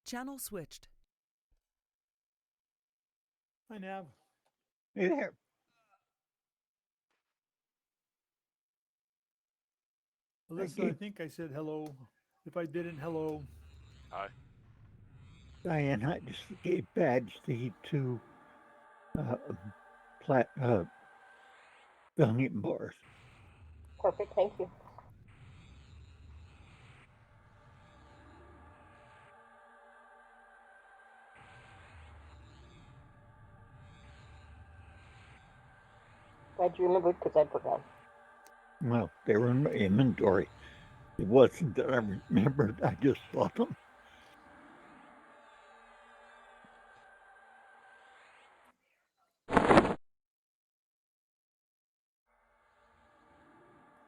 Channel switched. Hi, Nav. Hey there. Alyssa, I think I said hello. If I didn't, hello. Hi. Diane, I just gave badge to uh, plat, billion bars. Perfect, thank you. Glad you remembered because I forgot. Well, they were in my inventory. It wasn't that I remembered, I just bought them.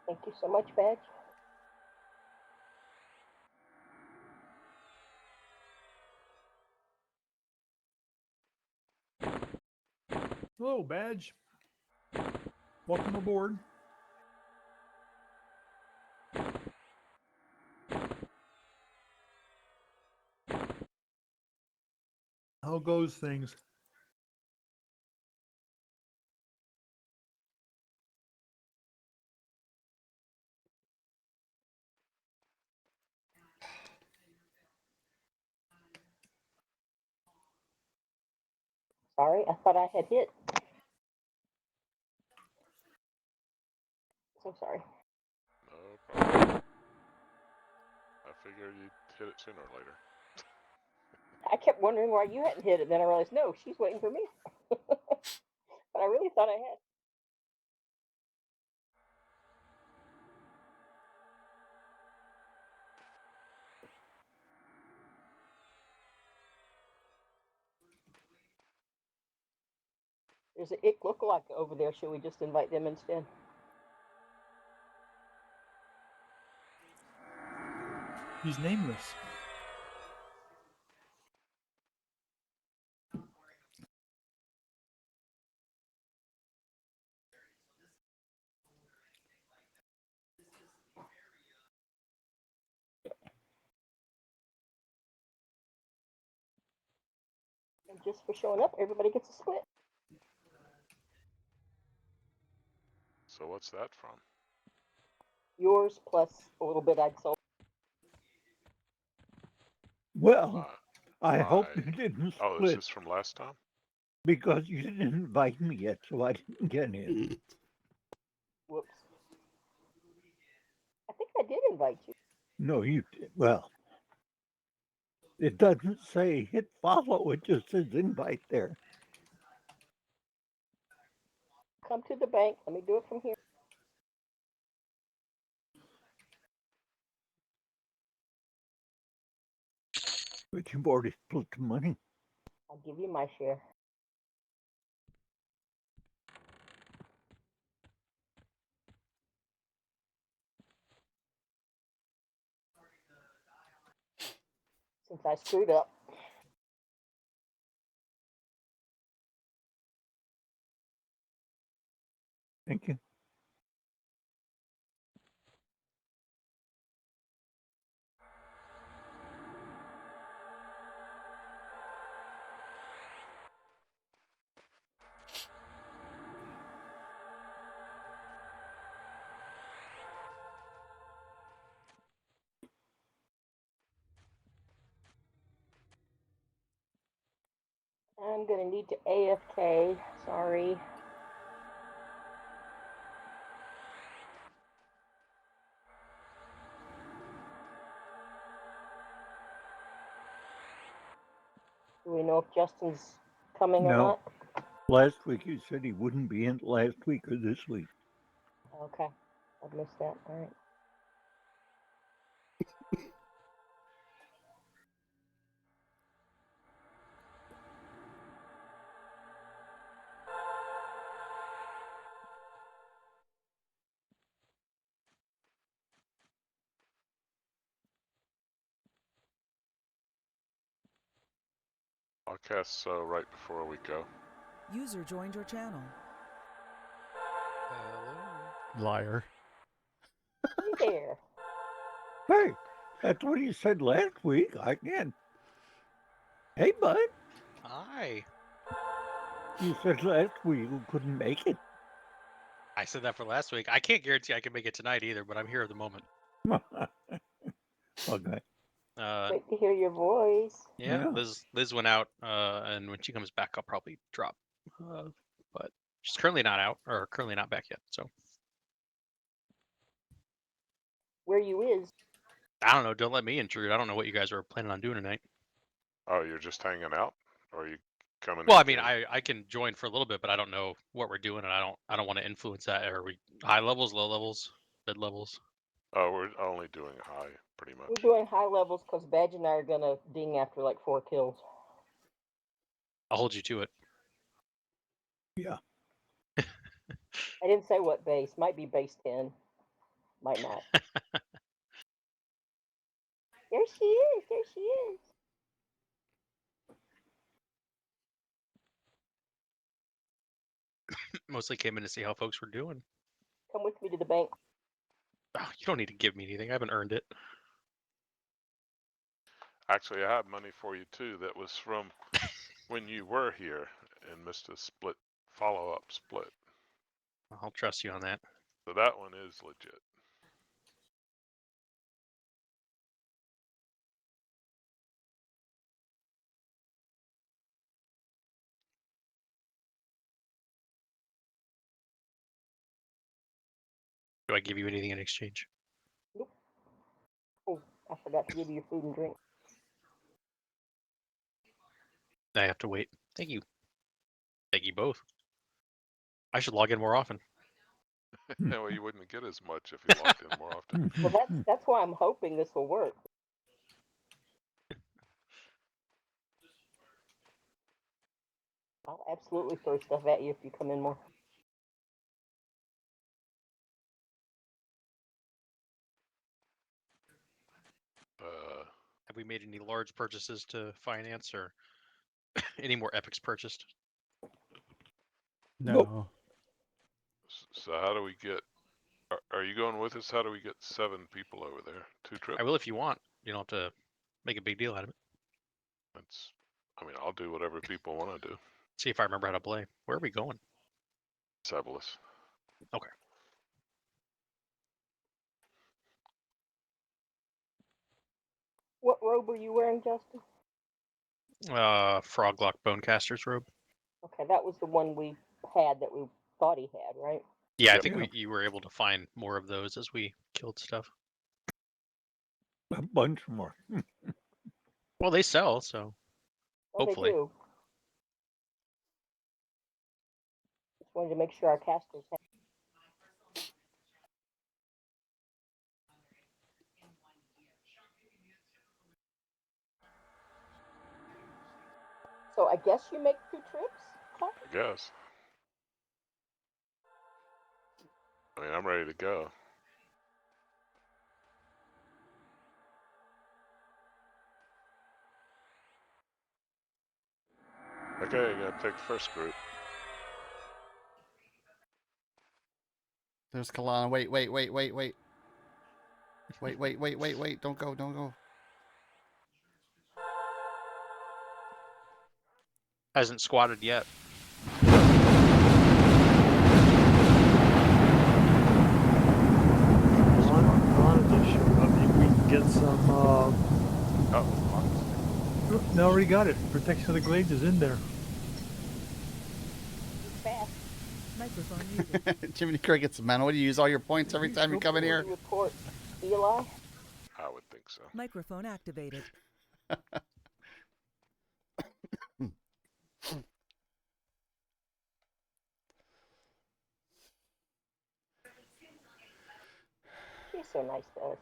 Thank you so much, Badge. Hello, Badge. Welcome aboard. How goes things? Sorry, I thought I had hit. So sorry. No problem. I figured you'd hit it sooner or later. I kept wondering why you hadn't hit it. Then I realized, no, she's waiting for me. But I really thought I had. There's an ick lookalike over there. Should we just invite them instead? He's nameless. And just for showing up, everybody gets a split. So what's that from? Yours plus a little bit I'd sold. Well, I My- hope you didn't Oh, is split this from last time? because you didn't invite me yet, so I didn't get in. Whoops. I think I did invite you. No, you did. Well, it doesn't say hit follow, it just says invite there. Come to the bank. Let me do it from here. But you've already split the money. I'll give you my share. Since I screwed up. Thank you. I'm gonna need to AFK. Sorry. Do we know if Justin's coming or No. not? Last week you said he wouldn't be in last week or this week. Okay. I've missed that. All right. I'll cast right before we go. User joined your channel. Liar. Hey there. Hey, that's what he said last week. I can't. Hey, bud. Hi. You said last week you couldn't make it. I said that for last week. I can't guarantee I can make it tonight either, but I'm here at the moment. Okay. Wait to hear your voice. Yeah, Yeah. Liz went out, and when she comes back, I'll probably drop. But she's currently not out, or currently not back yet. So Where you is? I don't know. Don't let me intrude. I don't know what you guys are planning on doing tonight. Oh, you're just hanging out, or are you coming? Well, I in mean, game? I can join for a little bit, but I don't know what we're doing, and I don't want to influence that. Are we high levels, low levels, mid levels? Oh, we're only doing high, pretty We're much. doing high levels because Badge and I are gonna ding after like 4 kills. I'll hold you to it. Yeah. I didn't say what base. Might be base 10. Might not. There she is. There she is. Mostly came in to see how folks were doing. Come with me to the bank. Oh, you don't need to give me anything. I haven't earned it. Actually, I have money for you too. That was from when you were here and missed a split follow-up split. I'll trust you on that. So that one is legit. Do I give you anything in exchange? Nope. Oh, I forgot to give you food and drink. I have to wait. Thank you. Thank you both. I should log in more often. Well, you wouldn't get as much if you logged in more often. Well, that's why I'm hoping this will work. I'll absolutely throw stuff at you if you come in more. Have we made any large purchases to finance or any more epics purchased? No. Nope. So how do we get? Are you going with us? How do we get 7 people over there? 2 trips? I will if you want. You don't have to make a big deal out of it. That's. I mean, I'll do whatever people want to do. See if I remember how to play. Where are we going? Severus. Okay. What robe are you wearing, Justin? Froglock Bonecaster's robe. Okay, that was the one we had that we thought he had, right? Yeah, I Yep. think you were able to find more of those as we killed stuff. A bunch more. Well, they sell, so Oh, hopefully. they do. Just wanted to make sure our casters had. So I guess you make 2 trips, Clark? I guess. I mean, I'm ready to go. Okay, you gotta take the first group. There's Kalana. Wait. Wait. Don't go. Hasn't squatted yet. Alana just showed up. Maybe we can get some. Oh, No, already got it. Protection of the Glades is in there. Fast. Microphone muted. Jiminy Cricket's man. What do you use all your points every time you come in here? Report Eli. I would think so. Microphone activated. He's so nice to us.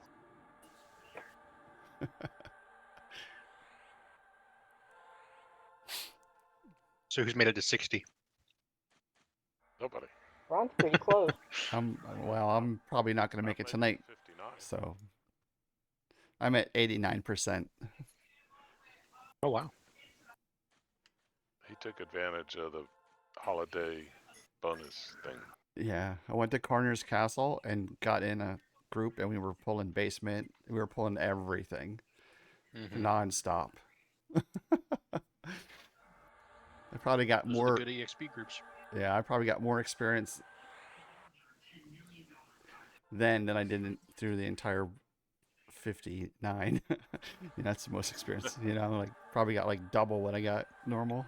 So who's made it to 60? Nobody. Ron's pretty close. I'm probably not going to make it tonight. 59. So I'm at 89%. Oh wow. He took advantage of the holiday bonus thing. Yeah, I went to Corner's Castle and got in a group, and we were pulling basement. We were pulling everything Mhm. nonstop. I probably got Those more. are the good EXP groups. Yeah, I probably got more experience then than I did through the entire 59. That's the most experience. Like probably got like double what I got normal.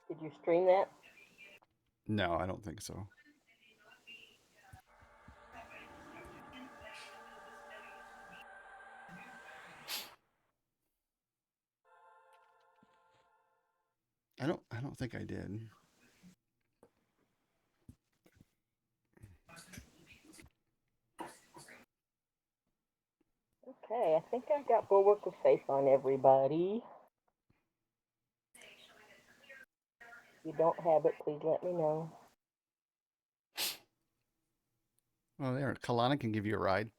Did you stream that? No, I don't think so. I don't think I did. Okay, I think I got Bulwark of Faith on everybody. If you don't have it, please let me know. Well, there, Kalana can give you a ride.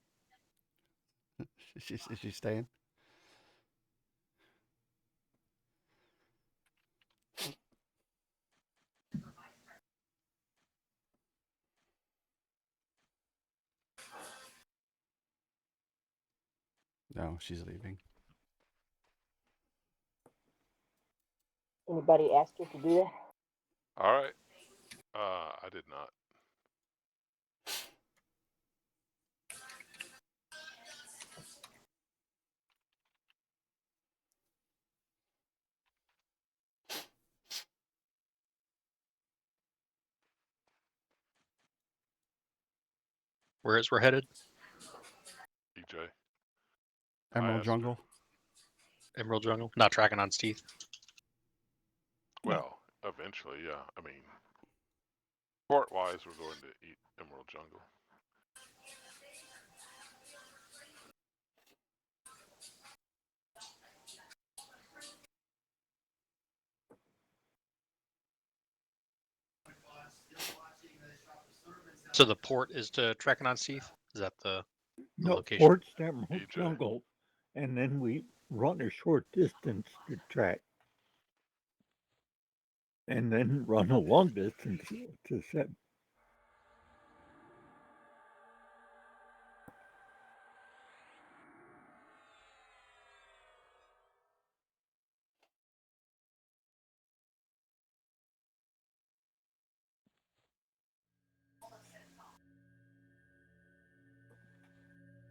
Is she staying? No, she's leaving. Anybody asked her to do that? All right. I did not. Whereas we're headed, EJ. Emerald asked her. Jungle. Emerald Jungle, not tracking on Steeth. Well, eventually, yeah. I mean, port-wise, we're going to eat Emerald Jungle. So the port is to tracking on Steeth. Is that the No, location? port's Emerald EJ. Jungle, and then we run a short distance to track, and then run a long distance to set.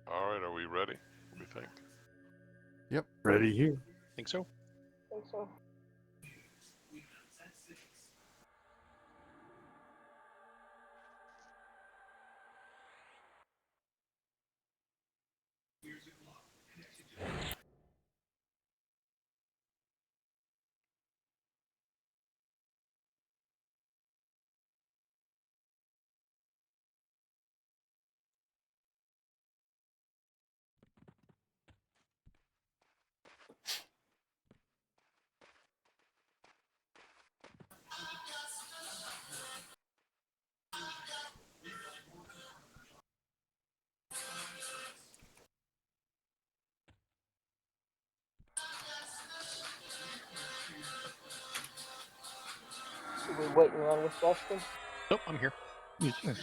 All right, are we ready? We think. Yep. Ready here. Think so. I think so. Should we wait and run with Justin? Nope, I'm here. Yes, sir.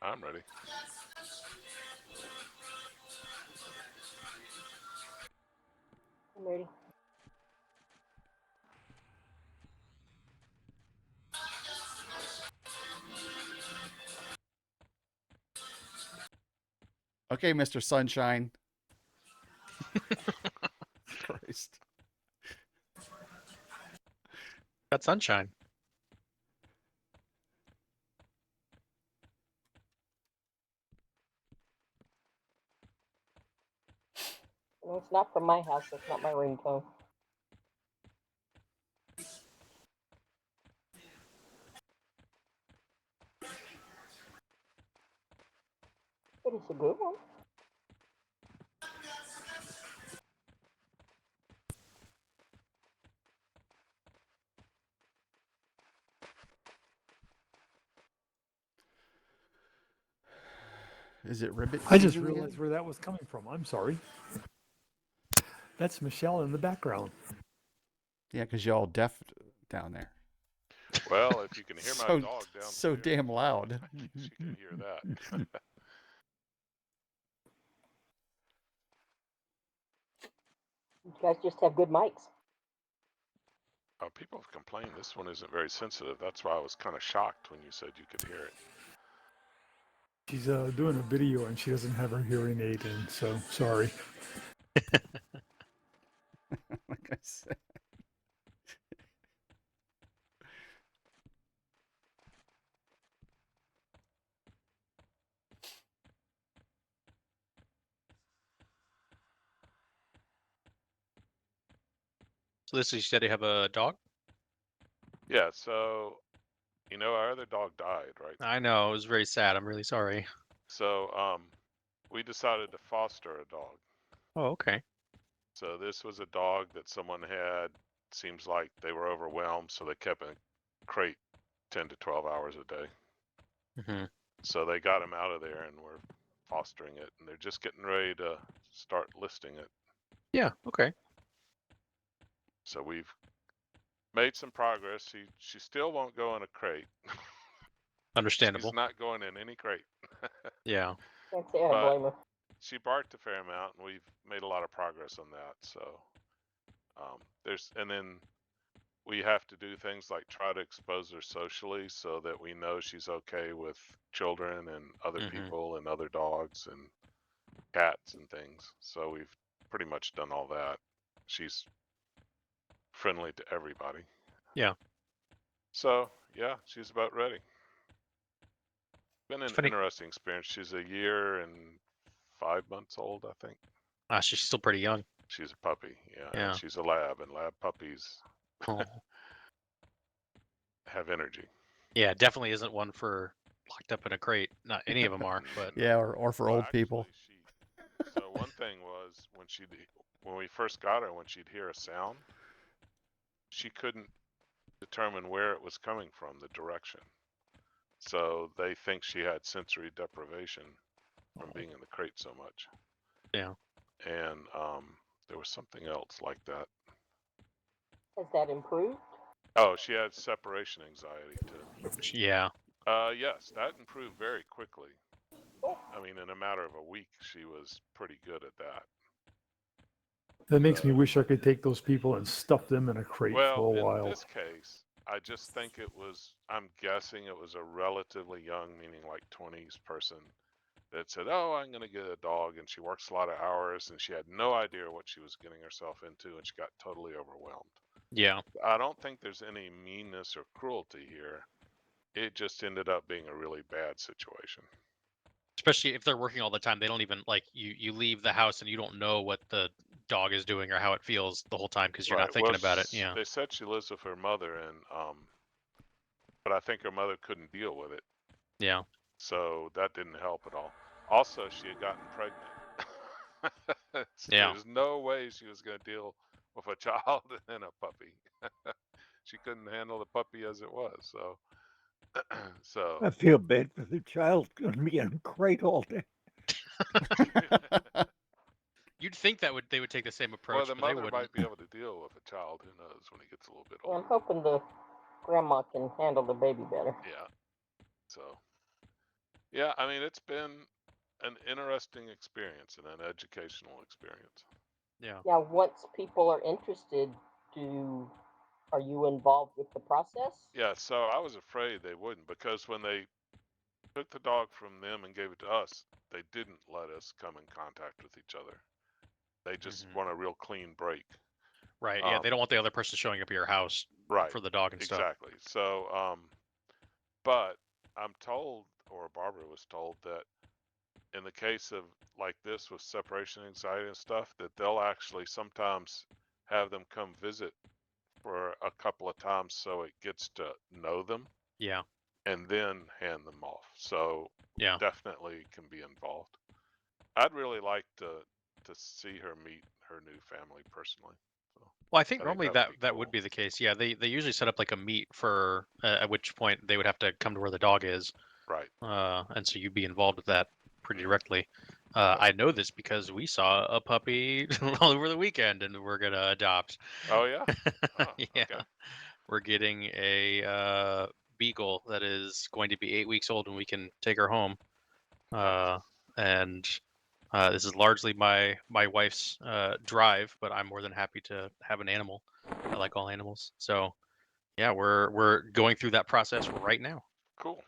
I'm ready. I'm ready. Okay, Mr. Sunshine. Christ. Got sunshine. No, it's not from my house. That's not my ringtone. But it's a good one. Is it ribbit? I just season realized again? where that was coming from. I'm sorry. That's Michelle in the background. Yeah, because y'all deaf down there. Well, if you can hear my So dog downstairs, so damn loud. she can hear that. You guys just have good mics. People have complained this one isn't very sensitive. That's why I was kind of shocked when you said you could hear it. She's doing a video and she doesn't have her hearing aid in, so sorry. Like I said. So this is, you said you have a dog? Yeah, so, you know, our other dog died, right? I know, it was very sad. I'm really sorry. So, we decided to foster a dog. Oh, okay. So this was a dog that someone had, seems like they were overwhelmed, so they kept in a crate 10 to 12 hours a day. hmm So they got him out of there and we're fostering it, and they're just getting ready to start listing it. Yeah, okay. So we've made some progress. She still won't go in a crate. Understandable. She's not going in any crate. Yeah. Can't say I But- blame her. She barked a fair amount, and we've made a lot of progress on that. So and then we have to do things like try to expose her socially so that we know she's okay with children and other Mhm. people and other dogs and cats and things. So we've pretty much done all that. She's friendly to everybody. Yeah. So yeah, she's about ready. Been an Funny- interesting experience. She's a year and 5 months old, I think. Ah, she's still pretty young. She's a puppy, yeah. Yeah. And she's a lab, and lab puppies Oh. have energy. Yeah, definitely isn't one for locked up in a crate. Not any of them are, but Yeah, or for Well, old people. actually, so one thing was when we first got her, when she'd hear a sound, she couldn't determine where it was coming from, the direction. So they think she had sensory deprivation from being in the crate so much. Yeah. And there was something else like that. Has that improved? Oh, she had separation anxiety too. yeah. Yes, that improved very quickly. I mean, in a matter of a week, she was pretty good at that. That makes me wish I could take those people and stuff them in a crate Well, for a in while. this case, I just think I'm guessing it was a relatively young, meaning like 20s person that said, oh, I'm going to get a dog. And she works a lot of hours and she had no idea what she was getting herself into and she got totally overwhelmed. Yeah. I don't think there's any meanness or cruelty here. It just ended up being a really bad situation. Especially if they're working all the time, they don't even like you leave the house and you don't know what the dog is doing or how it feels the whole time because you're not Right. thinking Well, about it. Yeah. They said she lives with her mother, and but I think her mother couldn't deal with it, Yeah. so that didn't help at all. Also, she had gotten pregnant. So Yeah. there's no way she was going to deal with a child and a puppy. She couldn't handle the puppy as it was. So, I feel bad for the child going to be in a crate all day. You'd think that they would take the same approach, well, the but they mother wouldn't. might be able to deal with a child. Who knows when he gets a little bit Yeah, I'm older. hoping the grandma can handle the baby better. Yeah. So, yeah, I mean, it's been an interesting experience and an educational experience. Yeah. Now, once people are interested, are you involved with the process? Yeah, so I was afraid they wouldn't because when they took the dog from them and gave it to us, they didn't let us come in contact with each other. They just want a real clean break. Right. Yeah. They don't want the other person showing up at your house Right. for the dog and stuff. Exactly. So, but I'm told, or Barbara was told, that in the case of like this with separation anxiety and stuff, that they'll actually sometimes have them come visit for a couple of times so it gets to know them. Yeah. And then hand them off. So Yeah. definitely can be involved. I'd really like to see her meet her new family personally. So, Well, I think I think normally that would be would cool. be the case. Yeah. They usually set up like a meet for at which point they would have to come to where the dog is. Right. And so you'd be involved with that pretty Mhm. directly. I know this because we saw a puppy all over the weekend and we're gonna adopt. Oh yeah. Oh, Yeah. okay. we're getting a beagle that is going to be 8 weeks old, and we can take her home. And this is largely my wife's drive, but I'm more than happy to have an animal. I like all animals, so yeah, we're going through that process right now. Cool.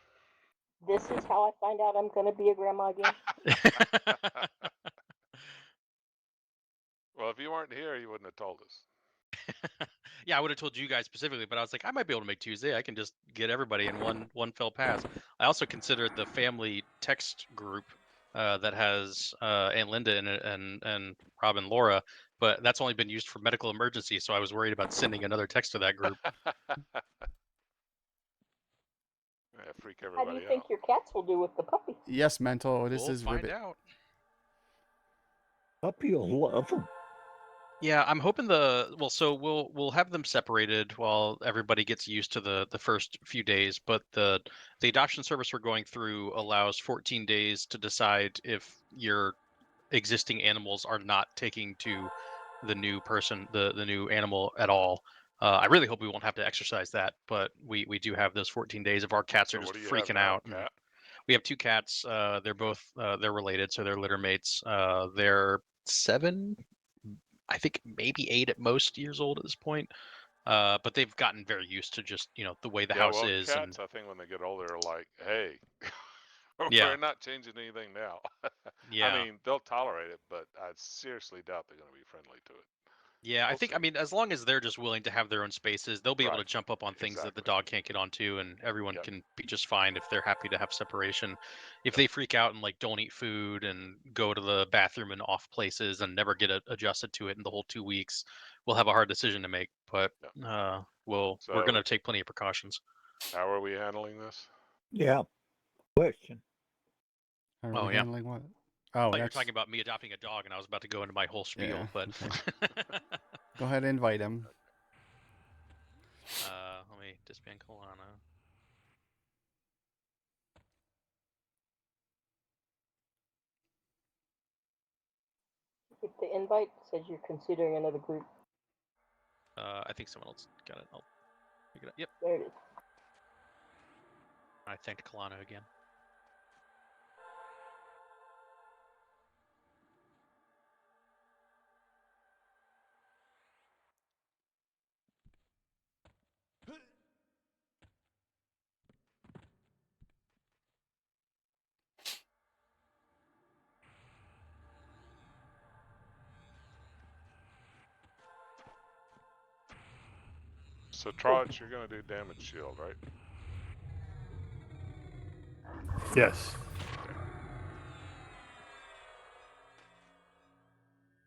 This is how I find out I'm going to be a grandma again. Well, if you weren't here, you wouldn't have told us. Yeah, I would have told you guys specifically, but I was like, I might be able to make Tuesday. I can just get everybody in one fell pass. I also considered the family text group that has Aunt Linda in it and Rob and Laura, but that's only been used for medical emergencies. So I was worried about sending another text to that group. Yeah, freak How do everybody you think out. your cats will do with the puppy? Yes, Mental. This We'll is find Ribbit. out. Puppy will love them. Yeah, I'm hoping so we'll have them separated while everybody gets used to the first few days, but the adoption service we're going through allows 14 days to decide if your existing animals are not taking to the new person, the new animal at all. I really hope we won't have to exercise that, but we do have those 14 days if our cats are So just what do you have freaking now, out. cat? We have 2 cats. They're both they're related, so they're litter mates. They're 7, I think maybe 8 at most years old at this point. But they've gotten very used to just the way the Yeah, house well, is, and cats, I think when they get older, are like, hey, yeah, we're not changing anything now. yeah. I mean, they'll tolerate it, but I seriously doubt they're going to be friendly to it. Yeah, I We'll think, see. I mean, as long as they're just willing to have their own spaces, they'll be able to Right. jump up on things that the Exactly. dog can't get onto, and everyone Yep. can be just fine if they're happy to have separation. If Yep. they freak out and like don't eat food and go to the bathroom in off places and never get adjusted to it in the whole 2 weeks, we'll have a hard decision to make. But Yep. we're So- going to take plenty of precautions. How are we handling this? Yeah. Question. How are Oh, we yeah. handling what? Oh, I thought you were that's... talking about me adopting a dog, and I was about to go into my whole spiel, Yeah, but Go ahead and invite him. let me disband Kalana. If the invite says you're considering another group, I think someone else got it. I'll pick it up. Yep, there it is. I thanked Kalana again. So, Trotch, you're going to do damage shield, right? Yes.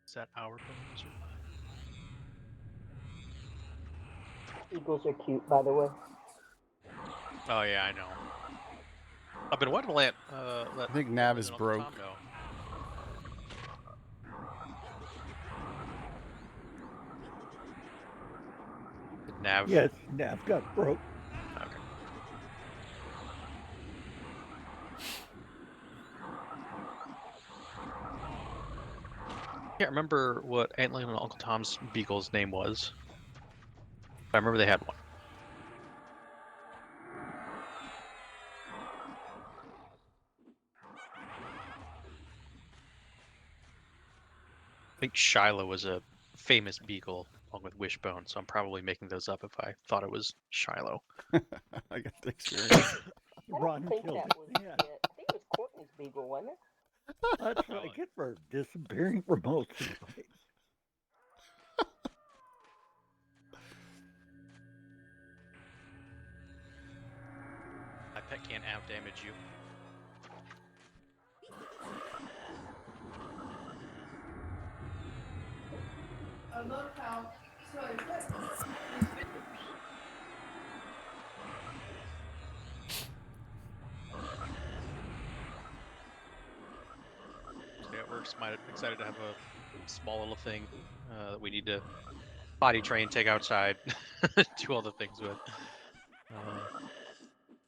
Is that our bonus? Eagles are cute, by the way. Oh yeah, I know. I've been wanting to let I think Nav is Uncle broke. Tom know. Did Nav? Yes, Nav got broke. Okay. I can't remember what Aunt Lynn and Uncle Tom's beagle's name was. I remember they had one. I think Shiloh was a famous beagle along with Wishbone, so I'm probably making those up if I thought it was Shiloh. I got the experience. I Ron don't think killed that it. was Yeah. it. I think it was Courtney's beagle, wasn't it? That's what I get for disappearing from most of the place. My pet can't out damage you. I love how So yeah, we're excited to have a small little thing that we need to potty train, take outside, do all the things with.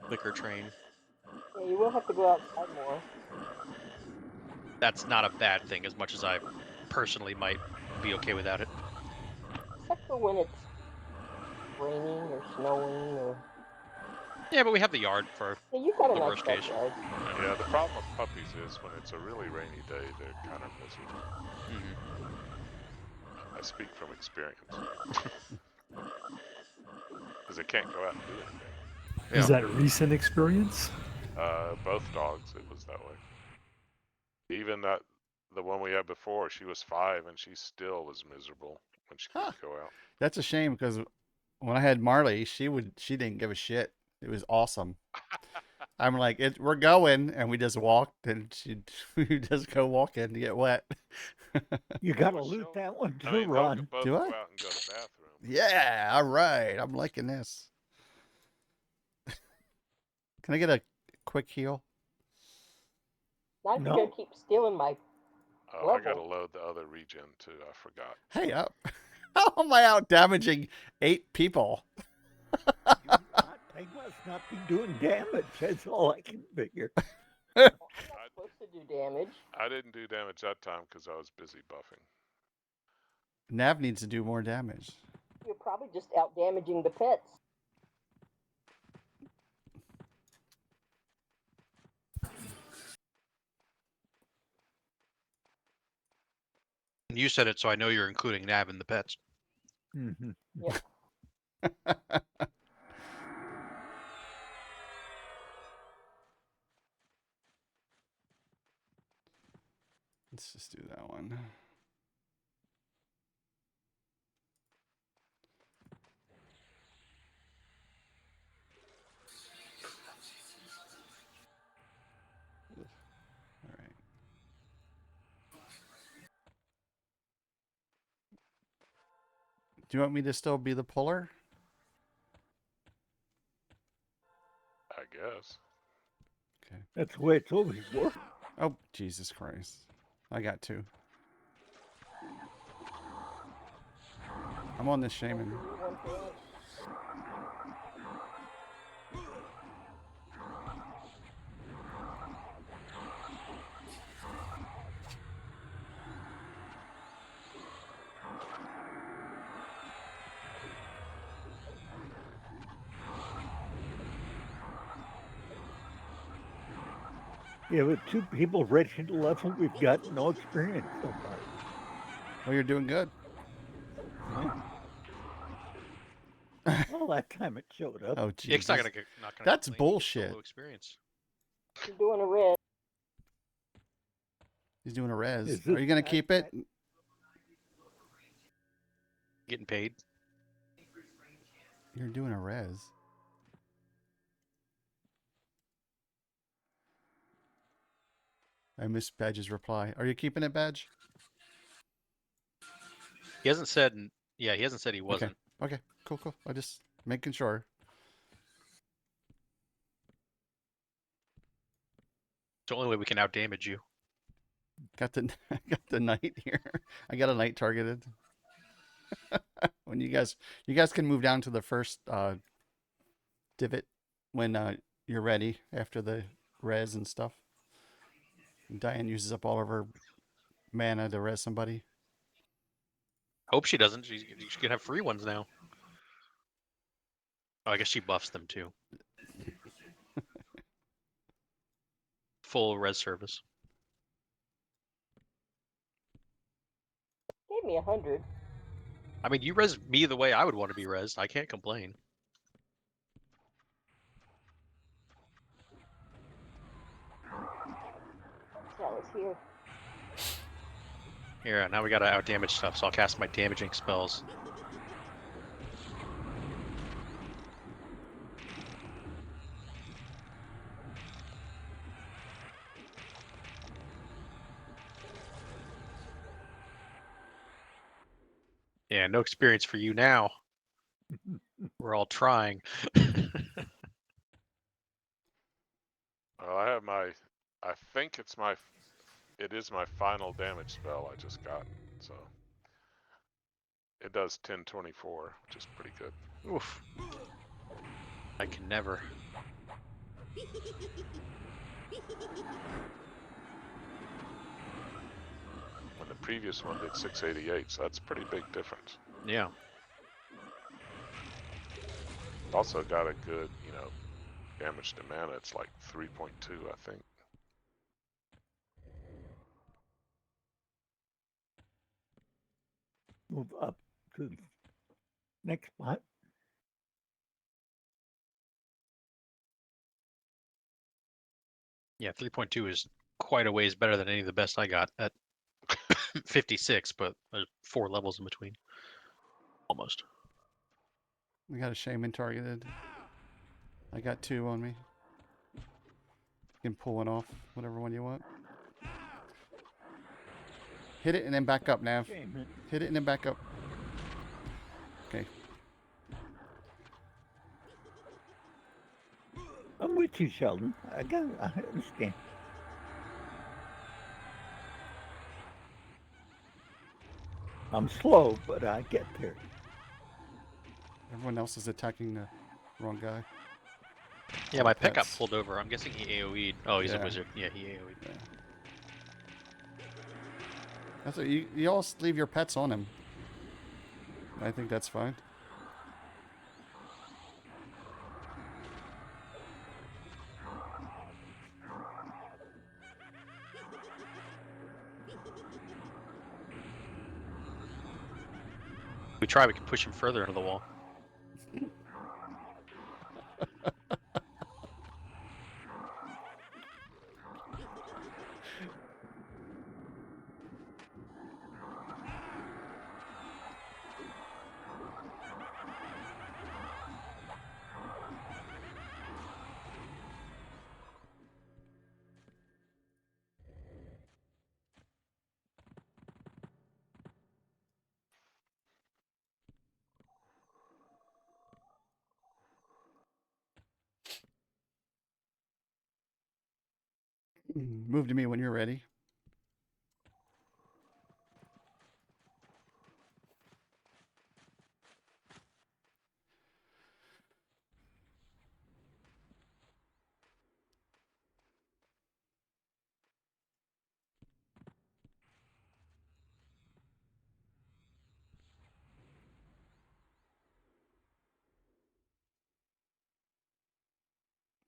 Liquor train. Yeah, you will have to go outside more. That's not a bad thing, as much as I personally might be okay without it. Except for when it's raining or snowing or. Yeah, but we have the yard for Yeah, you've got a the nice worst case. backyard. Yeah, the problem with puppies is when it's a really rainy day, they're kind of miserable. Mhm. I speak from experience. Because they can't go out and do anything. Is that a recent experience? Both dogs, it was that way. Even the one we had before, she was 5 and she still was miserable when she Huh. could go out. That's a shame because when I had Marley, she didn't give a shit. It was awesome. I'm like, we're going, and we just walked, and we just go walking to get wet. You got to Well, loot she'll- that one I too, mean, they'll Ron. both Do go I? out and go to the bathroom. Yeah, all right. I'm liking this. Can I get a quick heal? Not if No. you're gonna keep stealing my. Oh, I gotta Level. load the other regen too. I forgot. Hey, how am I out damaging 8 people? They must not be doing damage. That's all I can figure. I'm not supposed to do damage. I didn't do damage that time because I was busy buffing. Nav needs to do more damage. You're probably just out damaging the pets. And you said it, so I know you're including Nav in the pets. Mm-hmm. Let's just do that one. All right. Do you want me to still be the puller? I guess. Okay. That's the way it's always worked. Oh, Jesus Christ. I got 2. I'm on this shaman. One for us. Yeah, with 2 people reaching the level we've got no experience so far. Well, you're doing good. Well, that time it showed up. Oh, It's Jesus. not gonna That's complain, he gets bullshit. solo experience. You're doing a red. He's doing a res. Is Are you going this to keep it? Getting paid. You're doing a res. I missed Badge's reply. Are you keeping it, Badge? He hasn't said. Yeah, he hasn't said he wasn't. Okay, cool. I just making sure. It's the only way we can out damage you. Got the knight here. I got a knight targeted. When you guys can move down to the first divot when you're ready after the res and stuff. Diane uses up all of her mana to res somebody. Hope she doesn't. She's gonna have free ones now. Oh, I guess she buffs them too. Full res service. Gave me 100. I mean, you res me the way I would want to be res. I can't complain. That was here. Here, now we gotta out damage stuff, so I'll cast my damaging spells. Yeah, no experience for you now. We're all trying. Well, I have my. I think it is my final damage spell I just got. So it does 1024, which is pretty good. Oof. I can never. When the previous one did 688, so that's a pretty big difference. Yeah. It's also got a good, damage to mana. It's like 3.2, I think. Move up to the next spot. Yeah, 3.2 is quite a ways better than any of the best I got at 56, but there's 4 levels in between. Almost. We got a shaman targeted. I got 2 on me. You can pull one off, whatever one you want. Hit it and then back up, Nav. Shaman. Hit it and then back up. Okay. I'm with you, Sheldon. I understand. I'm slow, but I get there. Everyone else is attacking the wrong guy. Yeah, my pet got Pets. pulled over. I'm guessing he AoE'd. Oh, he's Yeah. a wizard. Yeah, he AoE'd. Yeah. That's what, you all leave your pets on him. I think that's fine. We try, we can push him further into the wall. Move to me when you're ready.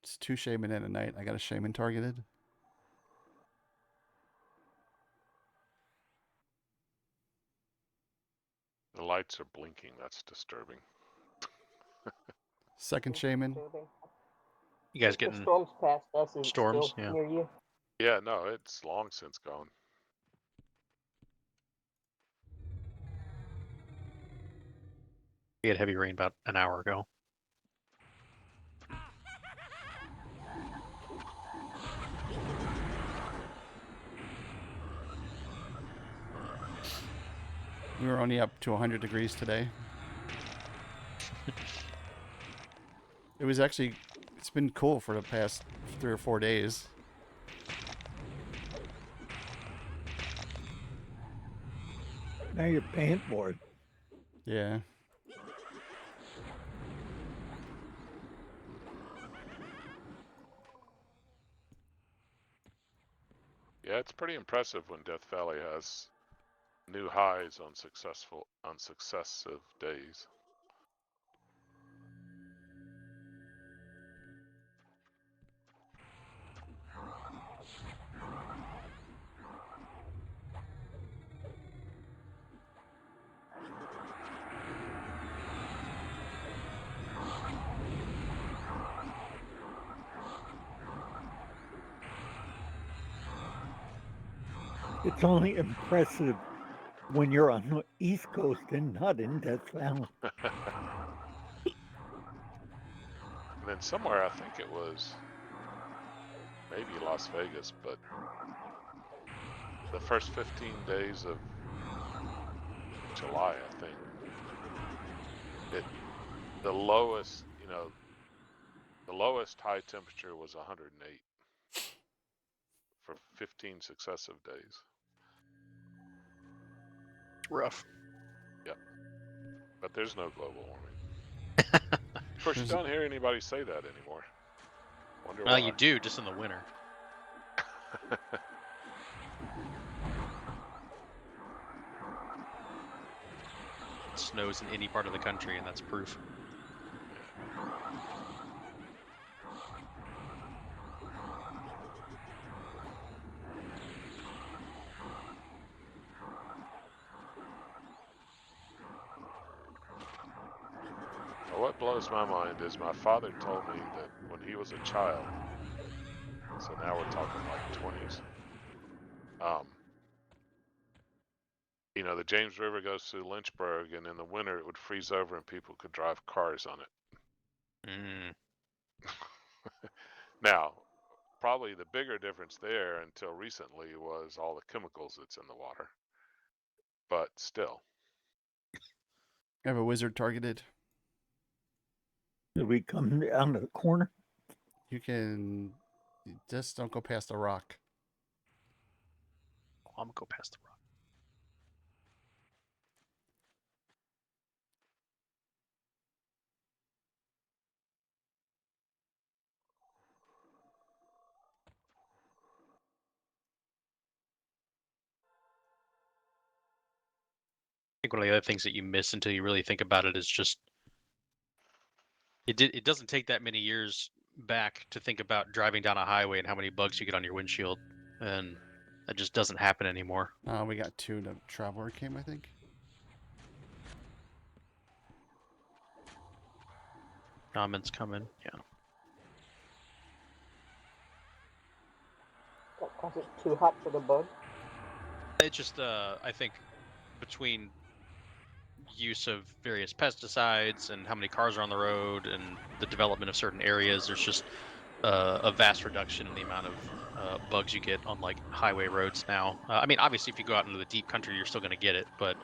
It's 2 shaman in a night. I got a shaman targeted. The lights are blinking. That's disturbing. Second shaman. Disturbing. You guys If the getting storms past us, is it storms? still Yeah. near you? Yeah, no, it's long since gone. We had heavy rain about an hour ago. We were only up to 100 degrees today. It was actually, it's been cool for the past 3 or 4 days. Now you're paying for it. Yeah. Yeah, it's pretty impressive when Death Valley has new highs on successive days. It's only impressive when you're on the East Coast and not in Death Valley. And then somewhere, I think it was maybe Las Vegas, but the first 15 days of July, I think, the lowest, the lowest high temperature was 108 for 15 successive days. Rough. Yep. But there's no global warming. Of course, you don't hear anybody say that anymore. Wonder Well, why. you do, just in the winter. It snows in any part of the country, and that's proof. Yeah. But what blows my mind is my father told me that when he was a child, so now we're talking like 20s, you know, the James River goes through Lynchburg, and in the winter it would freeze over and people could drive cars on it. Now, probably the bigger difference there until recently was all the chemicals that's in the water. But still. I have a wizard targeted. Did we come down to the corner? You can just don't go past the rock. I'm gonna go past the rock. I think one of the other things that you miss until you really think about it is just it doesn't take that many years back to think about driving down a highway and how many bugs you get on your windshield, and that just doesn't happen anymore. We got 2 to Traveler came, I think. Comments coming, yeah. Because it's too hot for the bug. It's just I think between use of various pesticides and how many cars are on the road and the development of certain areas, there's just a vast reduction in the amount of bugs you get on like highway roads now. I mean, obviously, if you go out into the deep country, you're still going to get it, but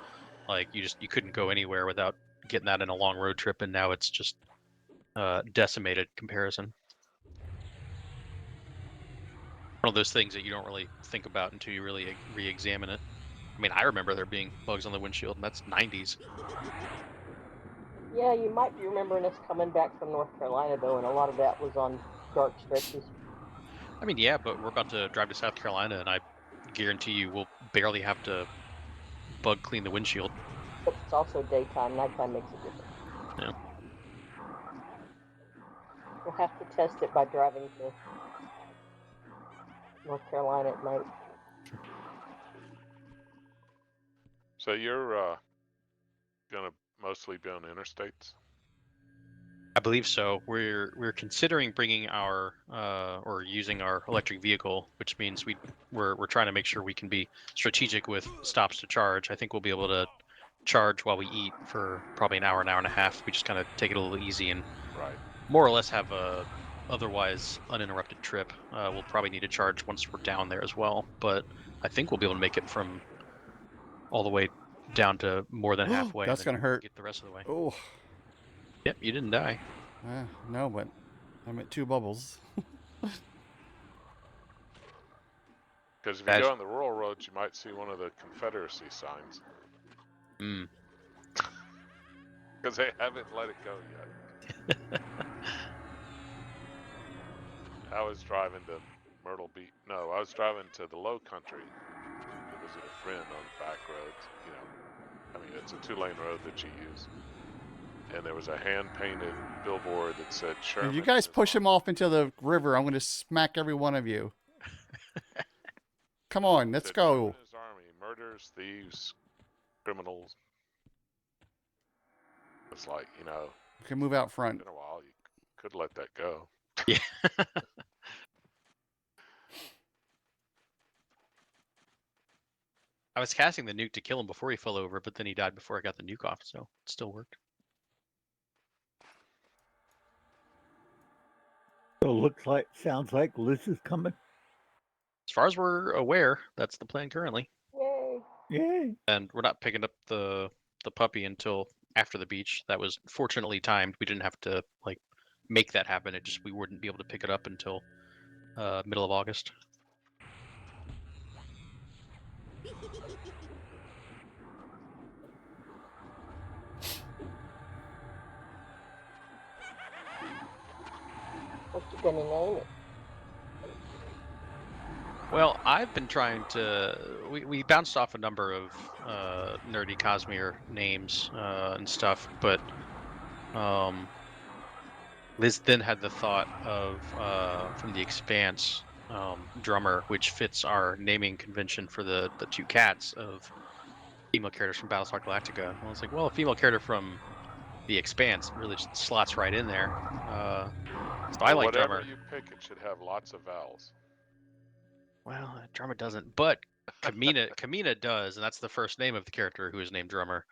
like you couldn't go anywhere without getting that in a long road trip, and now it's just decimated comparison. One of those things that you don't really think about until you really re-examine it. I mean, I remember there being bugs on the windshield, and that's 90s. Yeah, you might be remembering us coming back from North Carolina, though, and a lot of that was on dark stretches. I mean, yeah, but we're about to drive to South Carolina, and I guarantee you we'll barely have to bug clean the windshield. But it's also daytime. Nighttime makes a difference. Yeah. We'll have to test it by driving to North Carolina at night. So you're gonna mostly be on interstates? I believe so. We're considering bringing our or using our electric vehicle, which means we're trying to make sure we can be strategic with stops to charge. I think we'll be able to charge while we eat for probably an hour and a half. We just kind of take it a little easy and more or less have a otherwise uninterrupted trip. We'll probably need to charge once we're down there as well, but I think we'll be able to make it from all the way down to more than halfway. That's gonna hurt. Get the rest of the way. Oh. Yep, you didn't die. No, but I'm at 2 bubbles. Because if you go on the rural roads, you might see one of the Confederacy signs. Because they haven't let it go yet. I was driving to Myrtle Beach. No, I was driving to the Low Country to visit a friend on back roads. You know, I mean, it's a 2-lane road that you use. And there was a hand-painted billboard that said Sherman. If you guys push him off into the river, I'm going to smack every one of you. Come on, let's go. His army, murders, thieves, criminals. It's like, you know. You can move out front. It's been a while. You could let that go. Yeah. I was casting the nuke to kill him before he fell over, but then he died before I got the nuke off, so it still worked. So sounds like Liz is coming. As far as we're aware, that's the plan currently. Yay! Yay! And we're not picking up the puppy until after the beach. That was fortunately timed. We didn't have to like make that happen. It just we wouldn't be able to pick it up until middle of August. What you gonna name it? Well, I've been trying to. We bounced off a number of nerdy Cosmere names and stuff, but Liz then had the thought of from the Expanse drummer, which fits our naming convention for the 2 cats of female characters from Battlestar Galactica. And I was like, well, a female character from the Expanse really just slots right in there. So I Well, like whatever Drummer. you pick, it should have lots of vowels. Well, Drummer doesn't, but Kamina does, and that's the first name of the character who is named Drummer.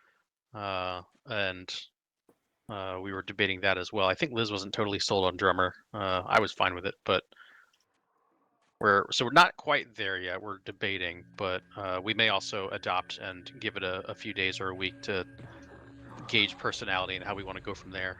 And we were debating that as well. I think Liz wasn't totally sold on Drummer. I was fine with it, but we're not quite there yet. We're debating, but we may also adopt and give it a few days or a week to gauge personality and how we want to go from there.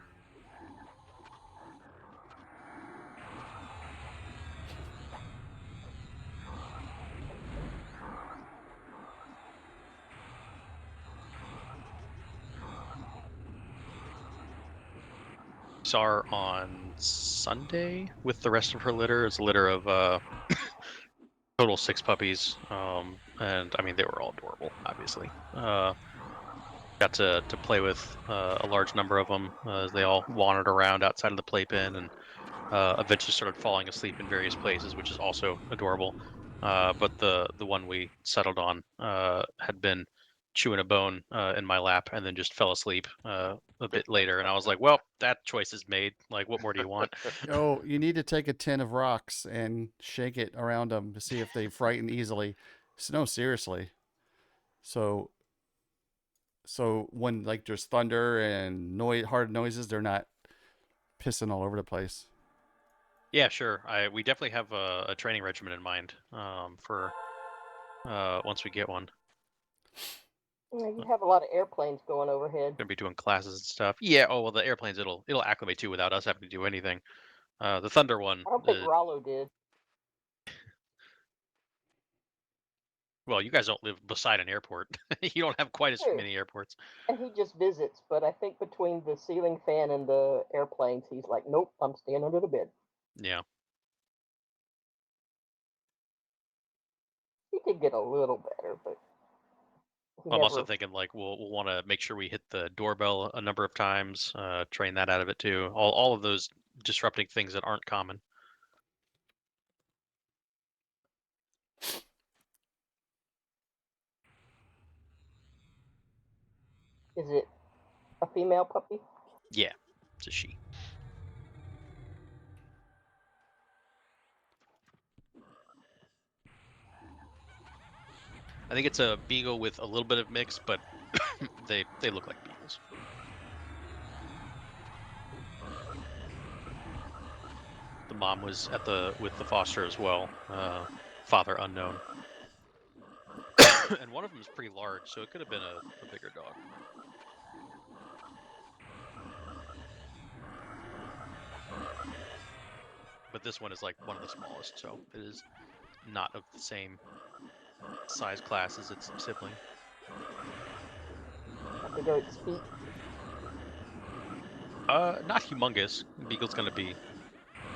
Saw her on Sunday with the rest of her litter. It's a litter of total 6 puppies, and I mean they were all adorable. Obviously, got to play with a large number of them as they all wandered around outside of the playpen, and eventually started falling asleep in various places, which is also adorable. But the one we settled on had been chewing a bone in my lap and then just fell asleep a bit later, and I was like, well, that choice is made. Like, what more do you want? Oh, you need to take a tin of rocks and shake it around them to see if they frighten easily. So, no, seriously. So when like there's thunder and hard noises, they're not pissing all over the place. Yeah, sure. We definitely have a training regimen in mind for once we get one. Yeah, you have a lot of airplanes going overhead. Gonna be doing classes and stuff. Yeah. Oh well, the airplanes it'll acclimate to without us having to do anything. The Thunder one. I don't think Rollo did. Well, you guys don't live beside an airport. You don't have quite as True. many airports. And he just visits, but I think between the ceiling fan and the airplanes, he's like, nope, I'm staying under the bed. Yeah. He did get a little better, but I'm also thinking like we'll want to make sure we hit the doorbell a number of times, train that out of it too. All of those disrupting things that aren't common. Is it a female puppy? Yeah, it's a she. I think it's a beagle with a little bit of mix, but they look like beagles. The mom was with the foster as well, father unknown. And one of them is pretty large, so it could have been a bigger dog. But this one is like one of the smallest, so it is not of the same size class as its sibling. I figure its feet. Not humongous. Beagle's gonna be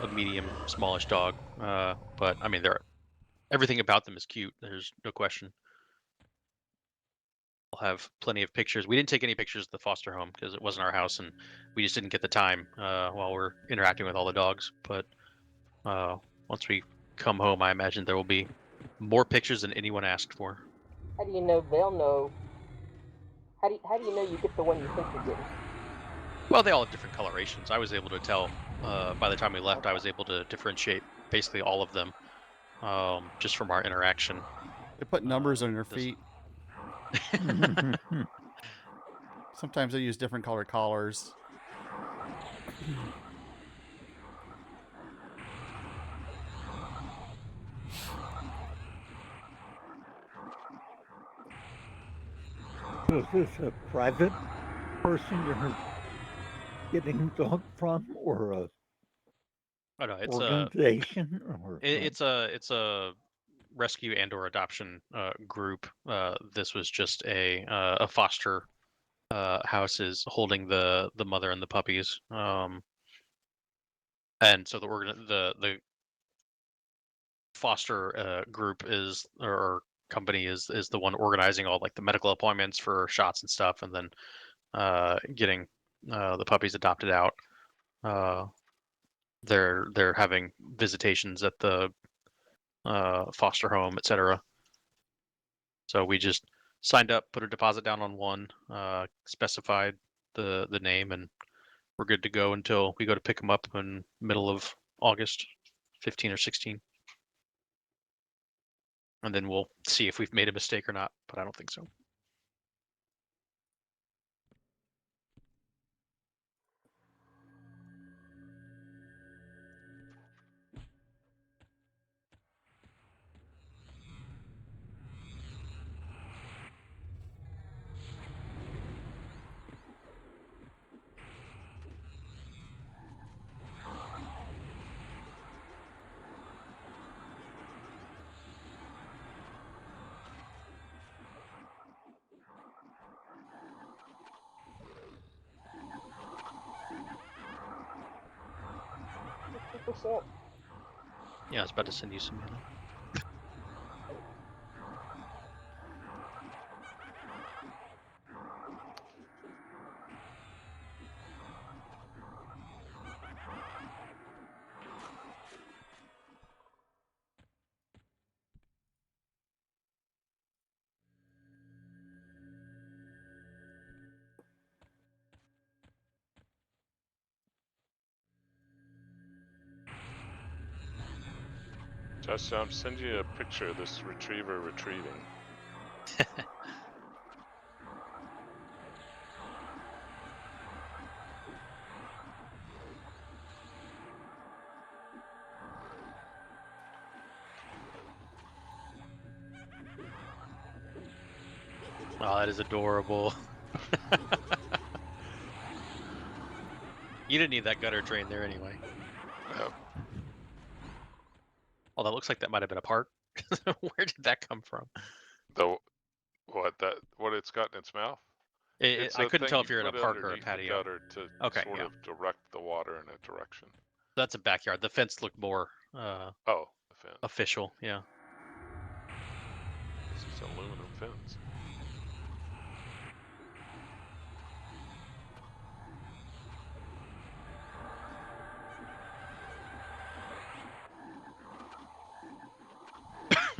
a medium, smallish dog. But I mean, everything about them is cute. There's no question. We'll have plenty of pictures. We didn't take any pictures of the foster home because it wasn't our house, and we just didn't get the time while we're interacting with all the dogs. But once we come home, I imagine there will be more pictures than anyone asked for. How do you know they'll know? How do you know you get the one you think you're getting? Well, they all have different colorations. I was able to tell by the time we left. I was able to differentiate basically all of them just from our interaction. They put numbers on their feet. Sometimes they use different color collars. So is this a private person you're getting the dog from, or a It's organization, or it's a rescue and or adoption group. This was just a foster house is holding the mother and the puppies. And so the foster group is or company is the one organizing all like the medical appointments for shots and stuff, and then getting the puppies adopted out. They're having visitations at the foster home, etc. So we just signed up, put a deposit down on one, specified the name, and we're good to go until we go to pick them up in middle of August, 15 or 16. And then we'll see if we've made a mistake or not, but I don't think so. Percent. Yeah, I was about to send you some mana. Josh, I'm sending you a picture of this retriever retrieving. Oh, that is adorable. You didn't need that gutter drain there anyway. Yep. Oh, that looks like that might have been a park. Where did that come from? The what it's got in its mouth? It's I a couldn't thing tell you if you're in a put park or a underneath the patio. gutter to Okay, sort yeah. of direct the water in a direction. That's a backyard. The fence looked more Oh, the fence. official. Yeah. This is an aluminum fence.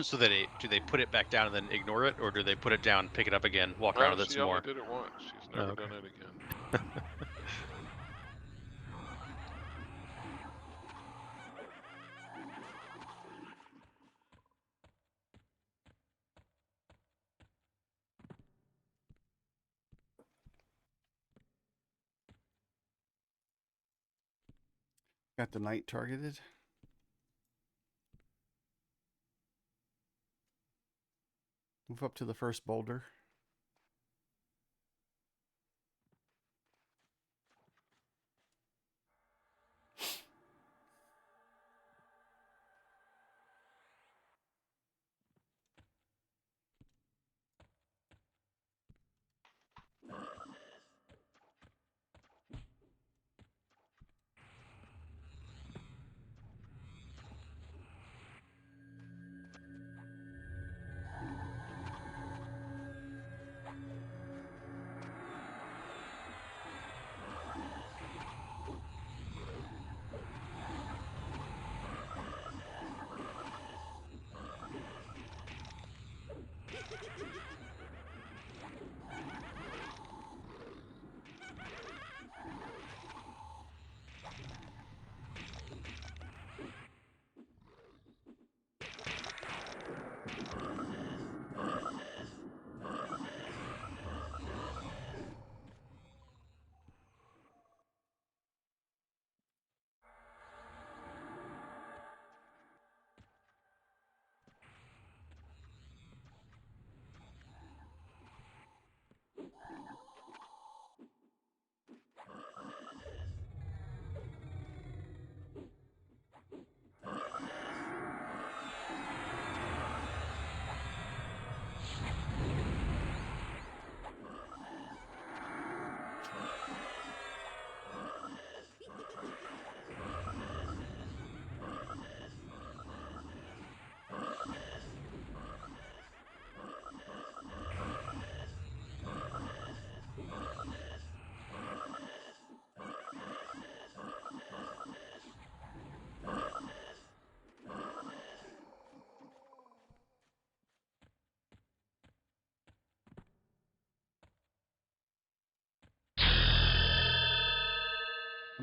So do they put it back down and then ignore it, or do they put it down, pick it up again, walk around Well, with it she some only more? did it once. She's never done it again. Got the knight targeted. Move up to the first boulder.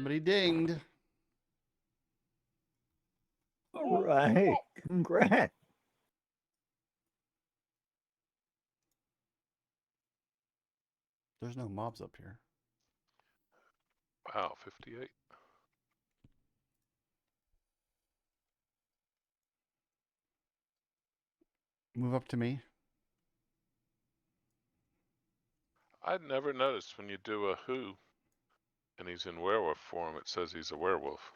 Somebody dinged. All right. Congrats. There's no mobs up here. Wow, 58. Move up to me. I'd never noticed when you do a who and he's in werewolf form, it says he's a werewolf.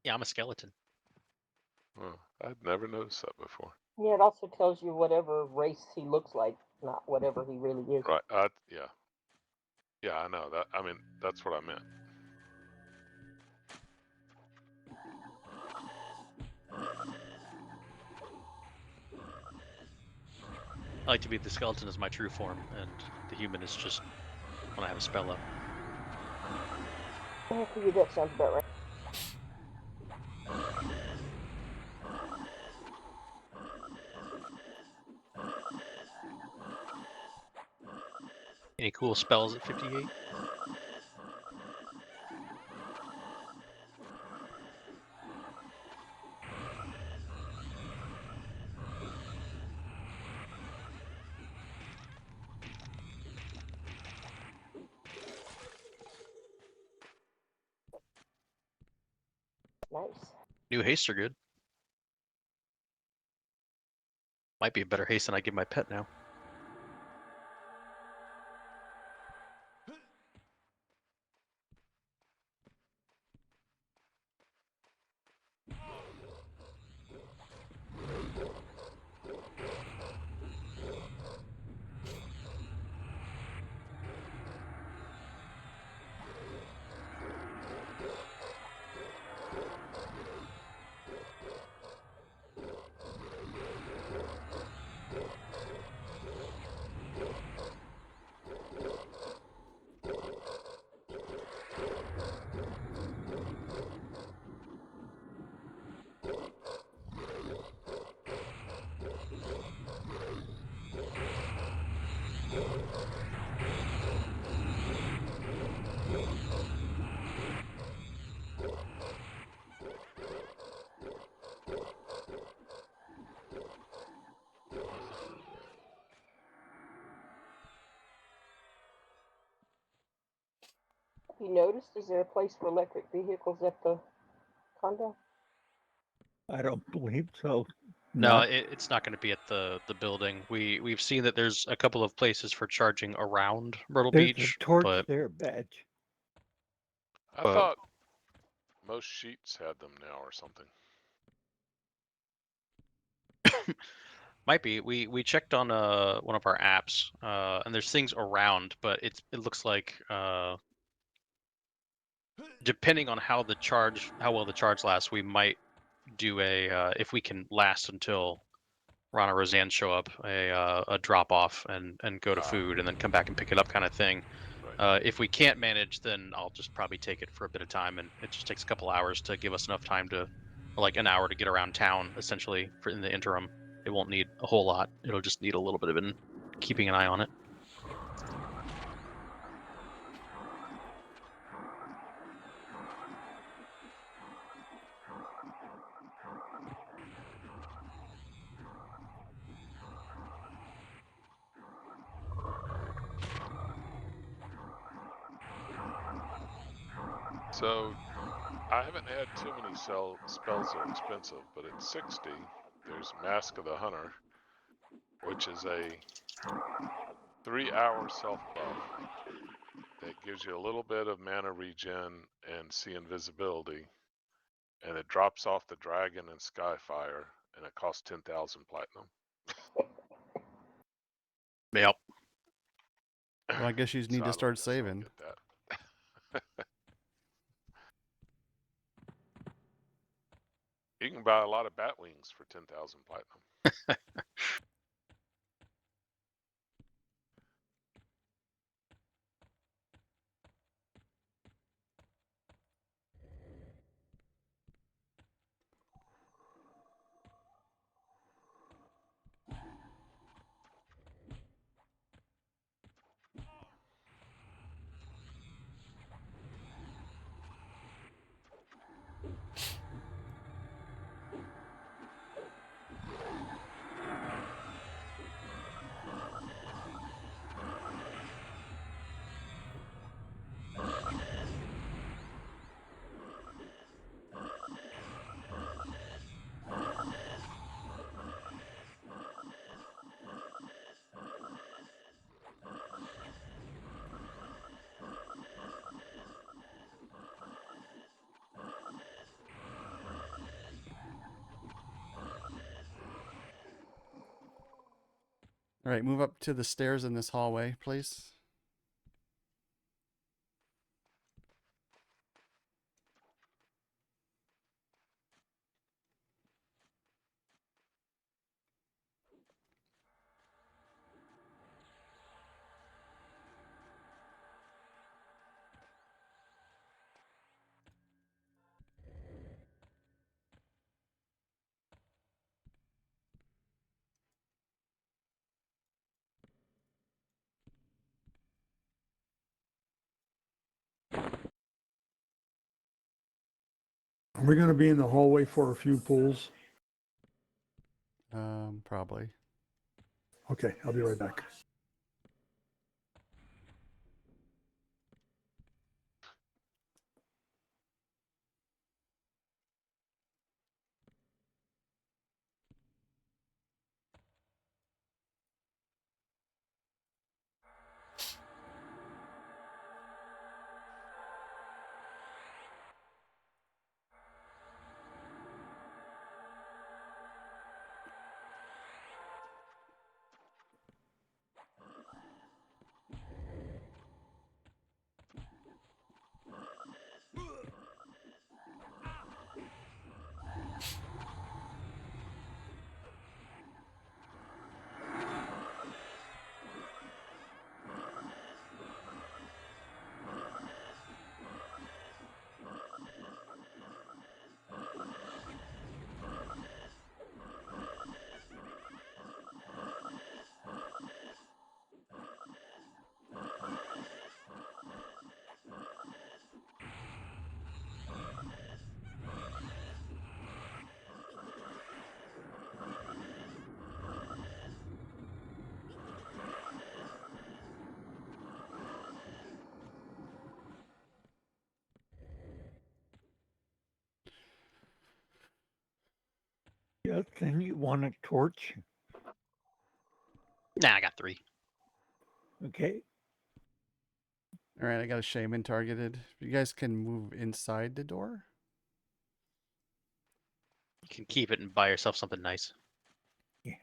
Yeah, I'm a skeleton. Oh, I'd never noticed that before. Yeah, it also tells you whatever race he looks like, not whatever he really is. Right. Yeah. Yeah, I know that. I mean, that's what I meant. I like to be the skeleton as my true form, and the human is just when I have a spell up. Yeah, for you, that sounds about right. Any cool spells at 58? Nice. New hastes are good. Might be a better haste than I give my pet now. Have you noticed, is there a place for electric vehicles at the condo? I don't believe so. No, Not it's not going to be at the building. We've seen that there's a couple of places for charging around Myrtle there's Beach, a torch but there, Badge. I But- thought most sheets had them now or something. might be. We checked on one of our apps, and there's things around, but it looks like depending on how well the charge lasts, we might do a if we can last until Ron or Roseanne show up, a drop off and go to food and then come back and pick it up kind of thing. Right. If we can't manage, then I'll just probably take it for a bit of time, and it just takes a couple hours to give us enough time to, like an hour to get around town, essentially, for in the interim. It won't need a whole lot. It'll just need a little bit of keeping an eye on it. So I haven't had too many spells that are expensive, but at 60, there's Mask of the Hunter, which is a 3-hour self buff that gives you a little bit of mana regen and see invisibility, and it drops off the dragon and Skyfire, and it costs 10,000 platinum. Yep. Well, I guess you So need I to don't start guess I'll saving. get that. You can buy a lot of bat wings for 10,000 platinum. All right, move up to the stairs in this hallway, please. Are we going to be in the hallway for a few pulls? Probably. Okay, I'll be right back. Yeah, then you want a torch. Nah, I got 3. Okay. All right, I got a shaman targeted. You guys can move inside the door. You can keep it and buy yourself something nice. Yeah.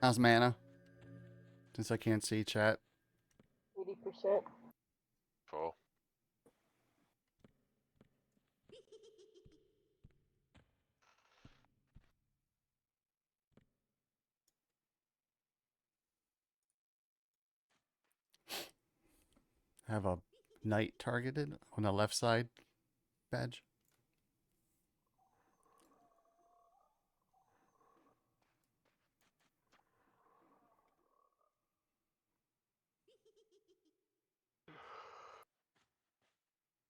How's mana? Since I can't see chat. 80%. Full. I have a knight targeted on the left side badge.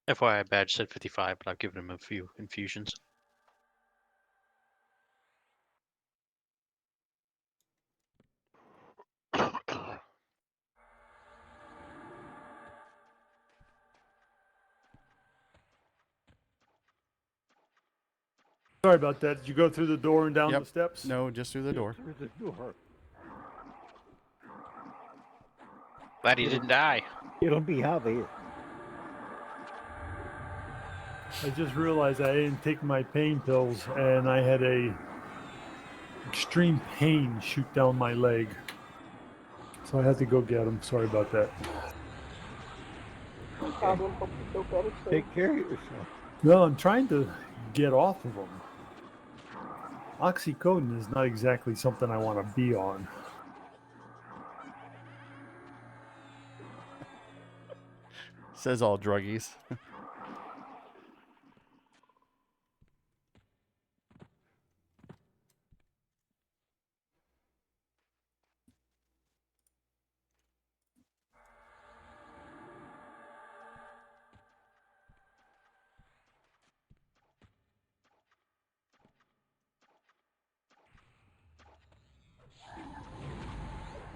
FYI, badge said 55, but I've given him a few infusions. Sorry about that. Did you go through the door and down Yep. the steps? No, just through the door. Through the door. Glad he didn't die. It'll be obvious. I just realized I didn't take my pain pills, and I had a extreme pain shoot down my leg. So I had to go get them. Sorry about that. No problem. Hope you feel better soon. Take care of yourself. No, I'm trying to get off of them. Oxycodone is not exactly something I want to be on. Says all druggies.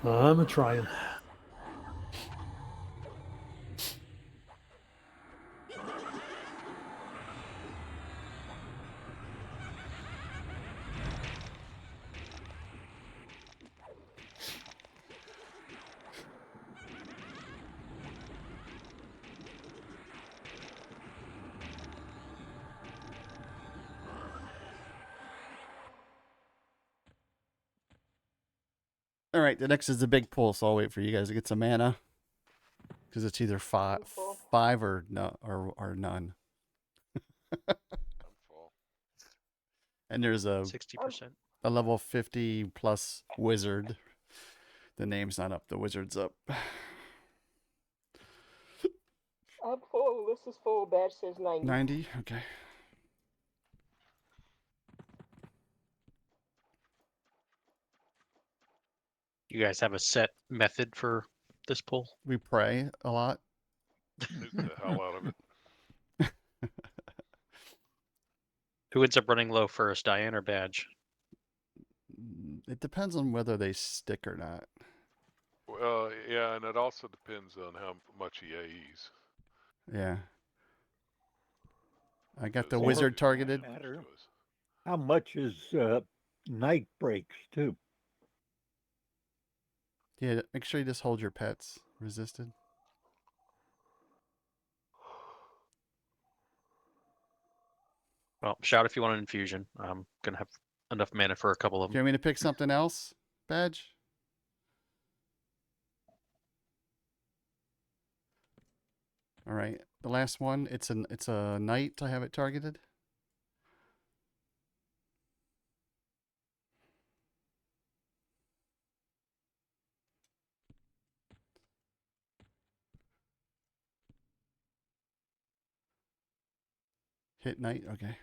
I'm a trying. All right, the next is the big pull, so I'll wait for you guys to get some mana. Because it's either five or no or none. I'm full. And there's a 60%. a level 50 plus wizard. The name's not up, the wizard's up. I'm full. This is full. Badge says 90. 90? Okay. You guys have a set method for this pull? We pray a lot. Nuke the hell out of it. Who ends up running low first, Diane or Badge? It depends on whether they stick or not. Well, yeah, and it also depends on how much he AEs. Yeah. I got the Because wizard he's targeted. damage Matter. to us. How much is night breaks too? Yeah, make sure you just hold your pets resisted. Well, shout if you want an infusion. I'm gonna have enough mana for a couple of Do them. you want me to pick something else, Badge? All right, the last one. It's a knight. I have it targeted. Hit knight. Okay.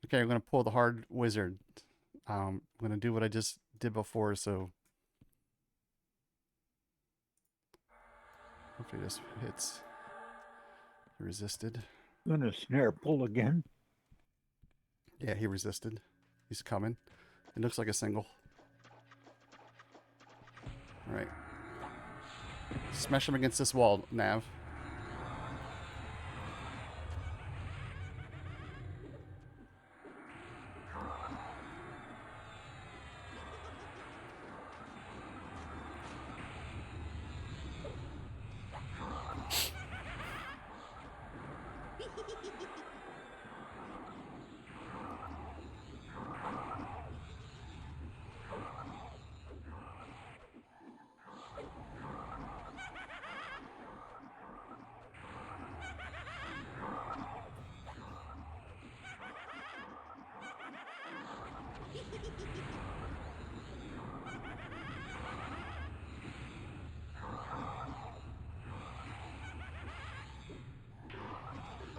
Okay, I'm gonna pull the hard wizard. I'm gonna do what I just did before. So hopefully this hits. He resisted. Gonna snare pull again. Yeah, he resisted. He's coming. It looks like a single. All right. Smash him against this wall, Nav.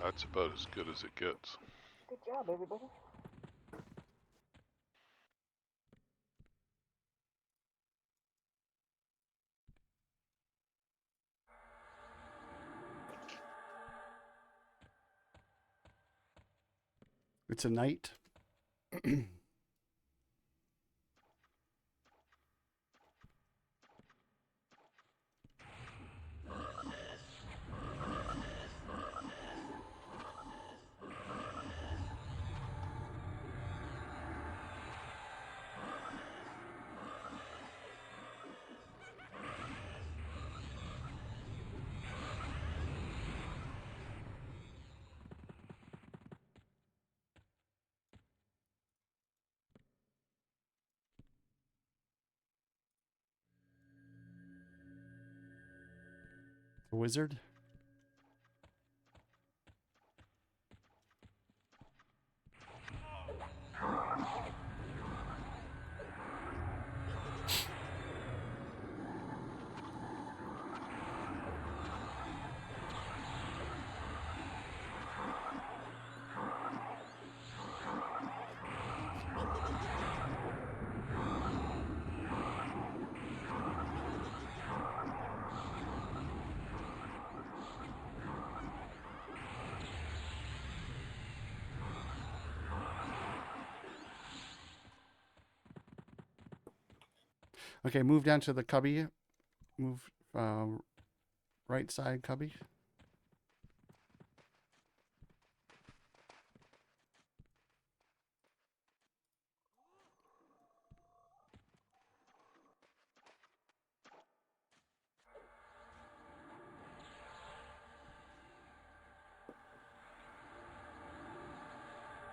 That's about as good as it gets. Good job, everybody. It's a knight. A wizard. Okay, move down to the cubby. Move right side cubby.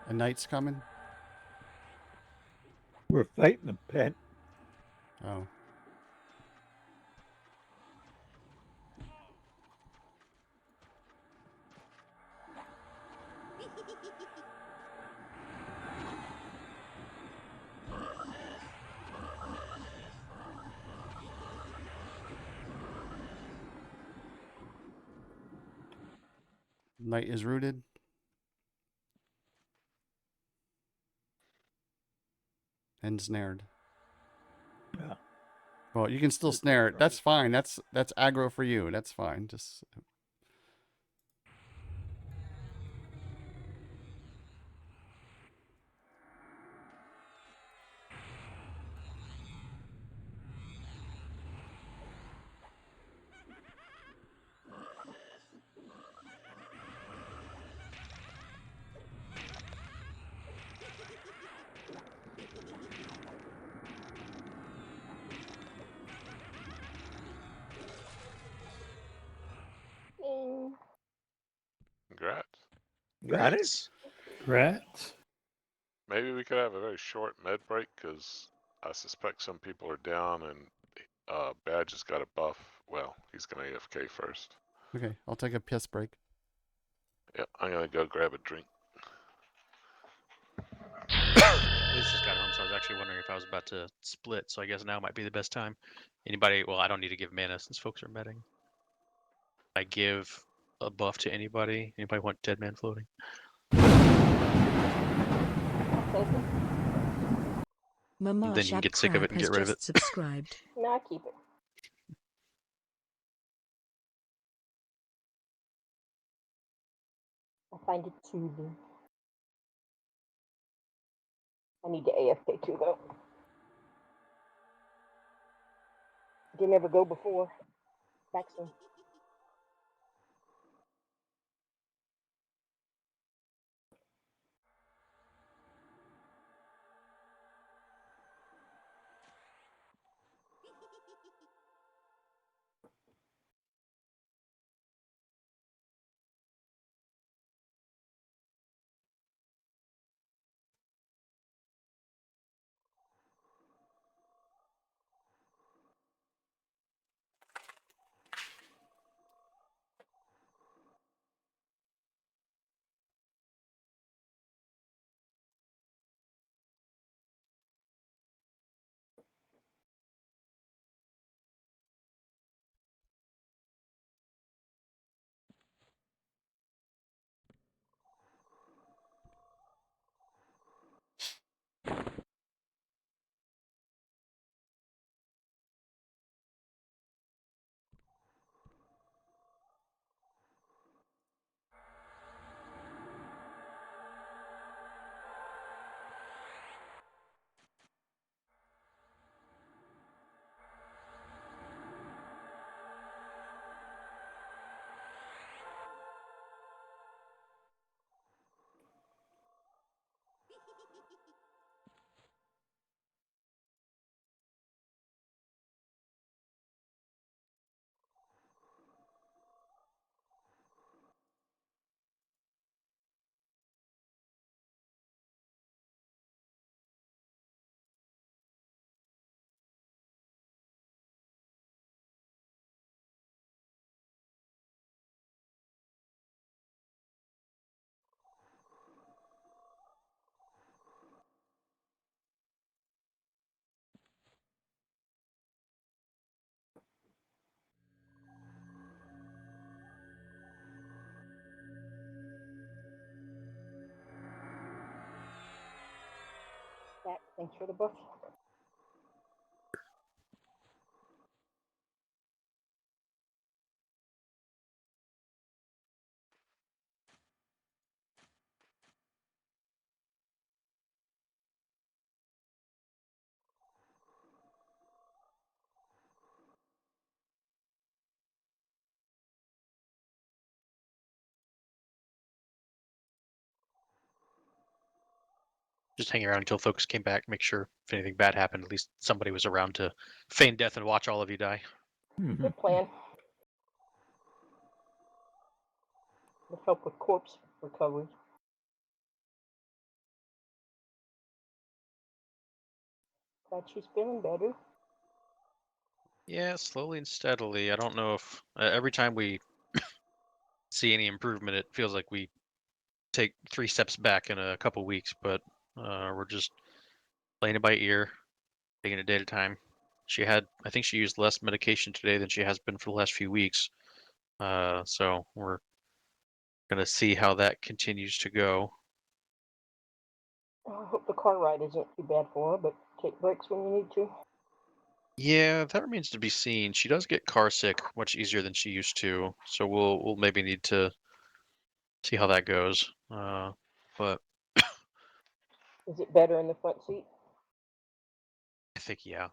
A knight's coming. We're fighting a pet. Oh. Knight is rooted. And snared. Yeah. Well, you can still snare it. That's fine. That's aggro for you. That's fine. Just Mm. Congrats. Got it? Congrats. Rats. Maybe we could have a very short med break because I suspect some people are down and Badge has got a buff. Well, he's going to AFK first. okay. I'll take a piss break. Yeah, I'm going to go grab a drink. Liz just got home, so I was actually wondering if I was about to split. So I guess now might be the best time. Anybody? Well, I don't need to give mana since folks are medding. I give a buff to anybody. Anybody want Dead Man Floating? I'll take it. Mama Then you can get sick of it and has get rid of just it. subscribed. No, I keep it. I find it soothing. I need to AFK too, though. Didn't ever go before. Back soon. Back. Thanks for the buff. Just hang around until folks came back, make sure if anything bad happened, at least somebody was around to feign death and watch all of you die. Good plan. Would help with corpse recovery. Glad she's feeling better. Yeah, slowly and steadily. I don't know if every time we see any improvement, it feels like we take 3 steps back in a couple weeks, but we're just playing it by ear, taking it a day at a time. I think she used less medication today than she has been for the last few weeks. So we're gonna see how that continues to go. I hope the car ride isn't too bad for her, but take breaks when you need to. Yeah, that remains to be seen. She does get car sick much easier than she used to, so we'll maybe need to see how that goes. But Is it better in the front seat? I think yeah.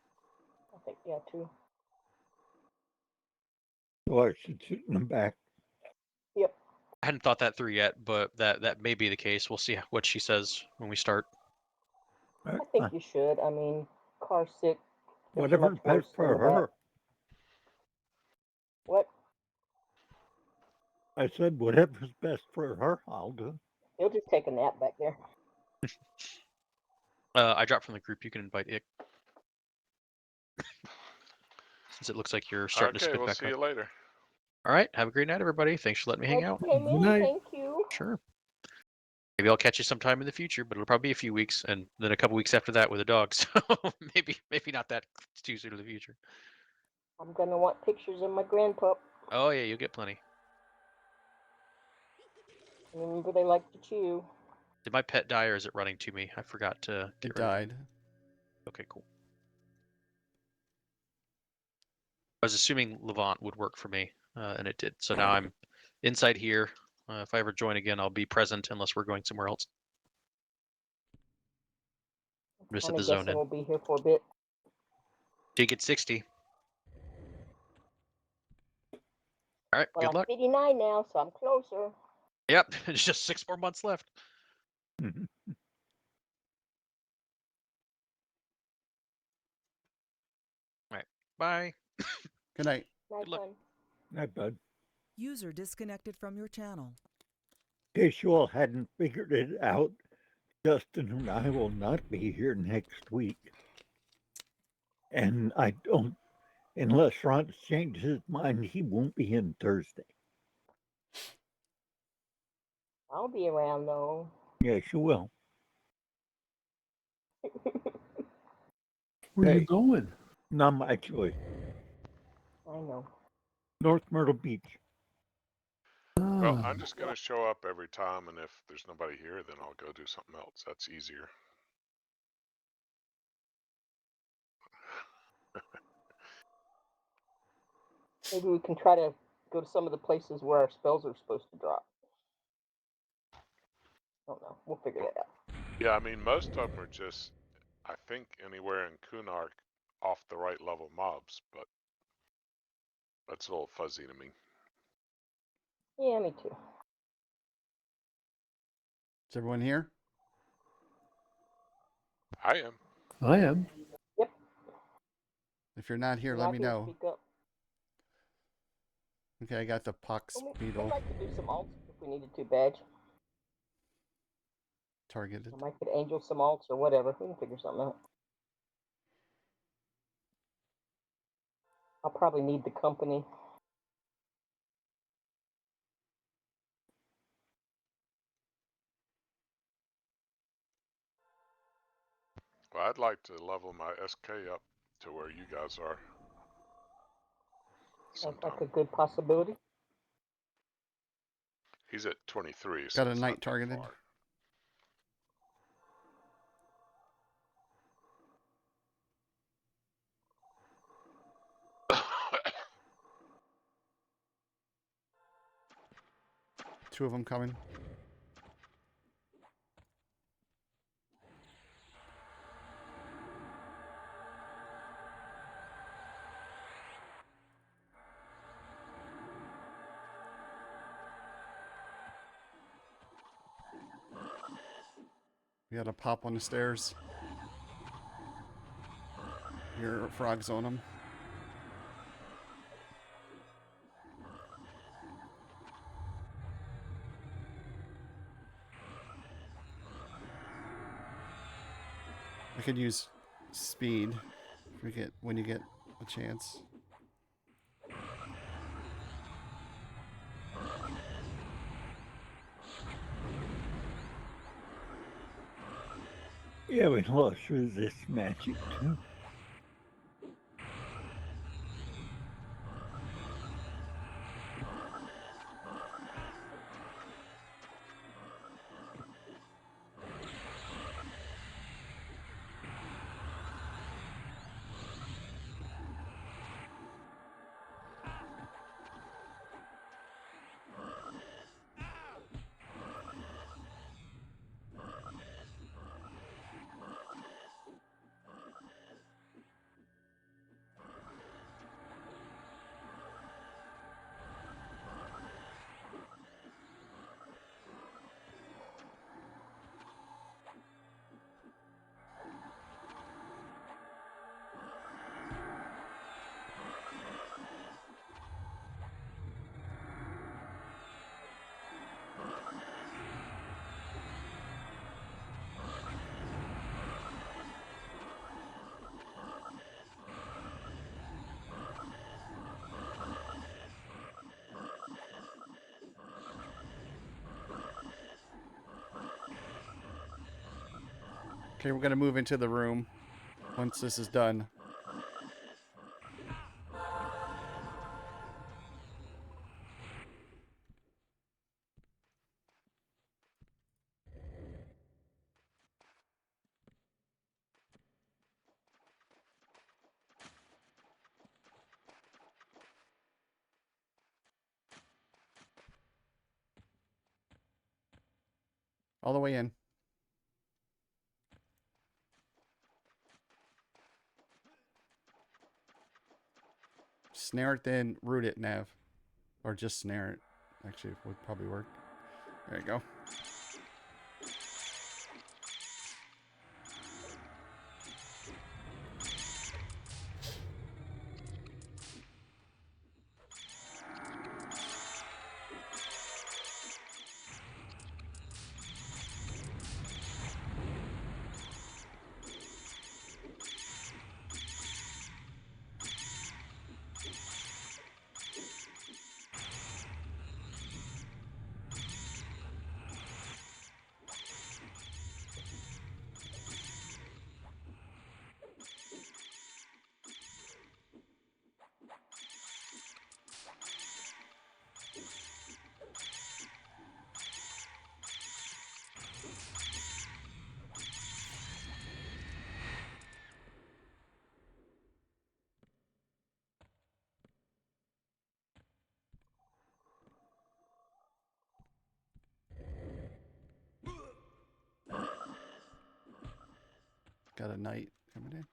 I think yeah too. So I should sit in the back. Yep. I hadn't thought that through yet, but that may be the case. We'll see what she says when we start. I think you should. I mean, car sick. Is Whatever's much worse best for than the back. her. What? I said, whatever's best for her, I'll do. He'll just take a nap back there. I dropped from the group. You can invite Ick. Since it looks like you're starting to Okay, spit we'll back see up. you later. All right. Have a great night, everybody. Thanks for letting me hang out. Came Good in. night. Thank you. Sure. Maybe I'll catch you sometime in the future, but it'll probably be a few weeks, and then a couple weeks after that with a dog. So maybe not that too soon in the future. I'm gonna want pictures of my grandpup. Oh yeah, you'll get plenty. Remember, they like to chew. Did my pet die, or is it running to me? I forgot to get It rid of it. died. Okay, cool. I was assuming Levant would work for me, and it did. So now I'm inside here. If I ever join again, I'll be present unless we're going somewhere else. I'm just at I'm the zone guessing in. we'll be here for a bit. Did get 60. All right. Well, Good I'm luck. 59 now, so I'm closer. Yep. It's just 6 more months left. All right. Bye. Good night. Nice luck. one. Night, bud. User disconnected from your channel. In case you all hadn't figured it out, Justin and I will not be here next week. And I don't, unless Ron changes his mind, he won't be in Thursday. I'll be around though. Yes, you will. Where you Hey. going? Not actually. I know. North Myrtle Beach. Well, Ah, I'm just going to show up every time, and if there's nobody here, then I'll go do something else. That's easier. Maybe we can try to go to some of the places where our spells are supposed to drop. Don't know. We'll figure that out. Yeah, I mean, most of them are just, I think, anywhere in Kunark off the right level mobs, but that's a little fuzzy to me. Yeah, me too. Is everyone here? I am. I am. Yep. If you're not here, You're let not me here, know. Speak up. Okay, I got the pox We beetle might could do some alts if we needed to, Badge. targeted. I might could angel some alts or whatever. We can figure something out. I'll probably need the company. Well, I'd like to level my SK up to where you guys are. Sounds Sometime. like a good possibility. He's at 23, so Got a it's knight not that targeted. far. Two of them coming. We got a pop on the stairs. Your frogs on them. I could use speed when you get a chance. Yeah, we lost resist magic too. Okay, we're gonna move into the room once this is done. All the way in. Snare it, then root it, Nav. Or just snare it. Actually, it would probably work. There you go. Got a knight coming in.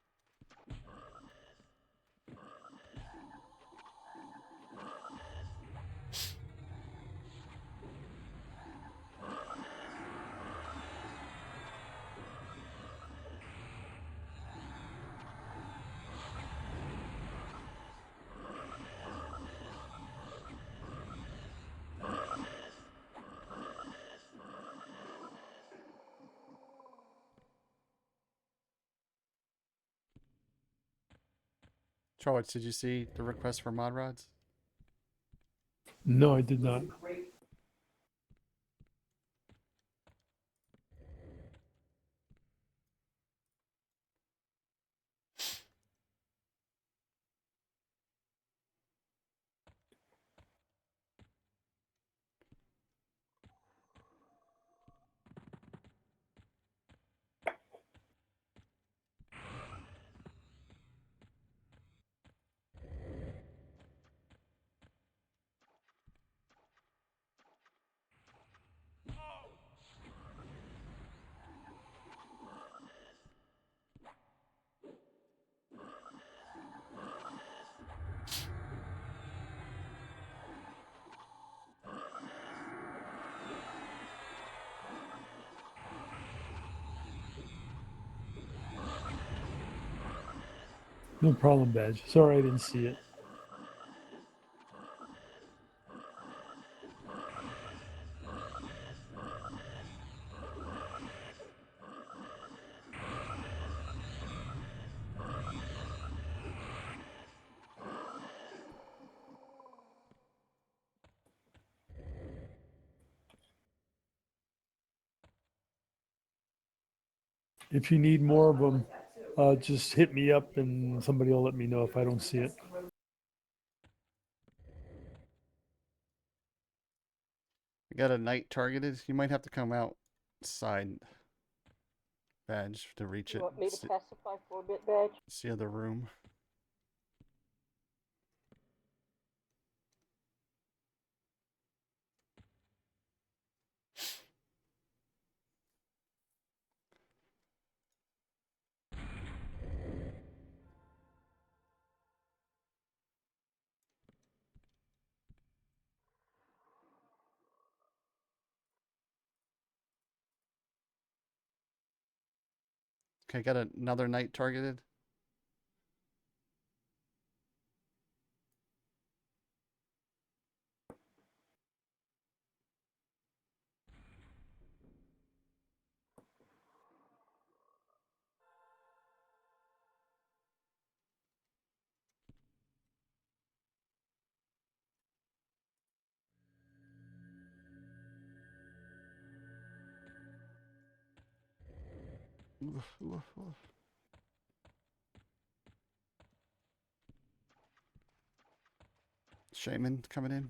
Charles, did you see the request for mod rods? No, I did not. No problem, Badge. Sorry I didn't see it. If you need more of them, just hit me up and somebody will let me know if I don't see it. We got a knight targeted. You might have to come outside, Badge, to reach You it. want me to pacify for a bit, Badge? See other room. Okay, got another knight targeted. Shaman coming in.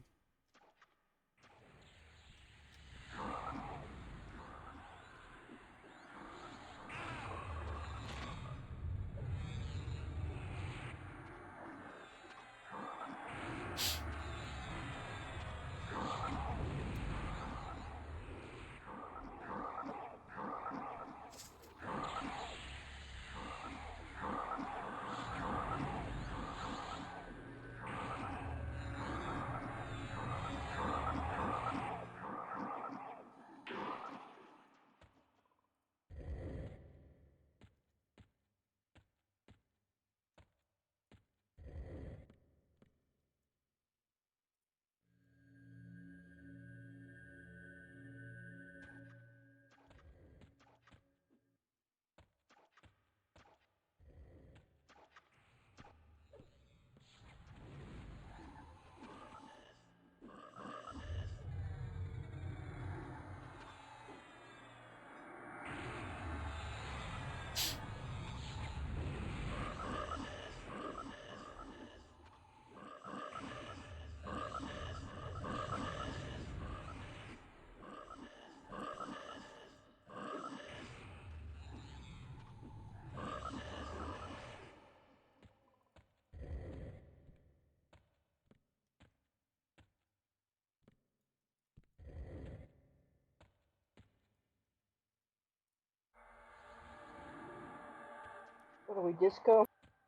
What are we, disco?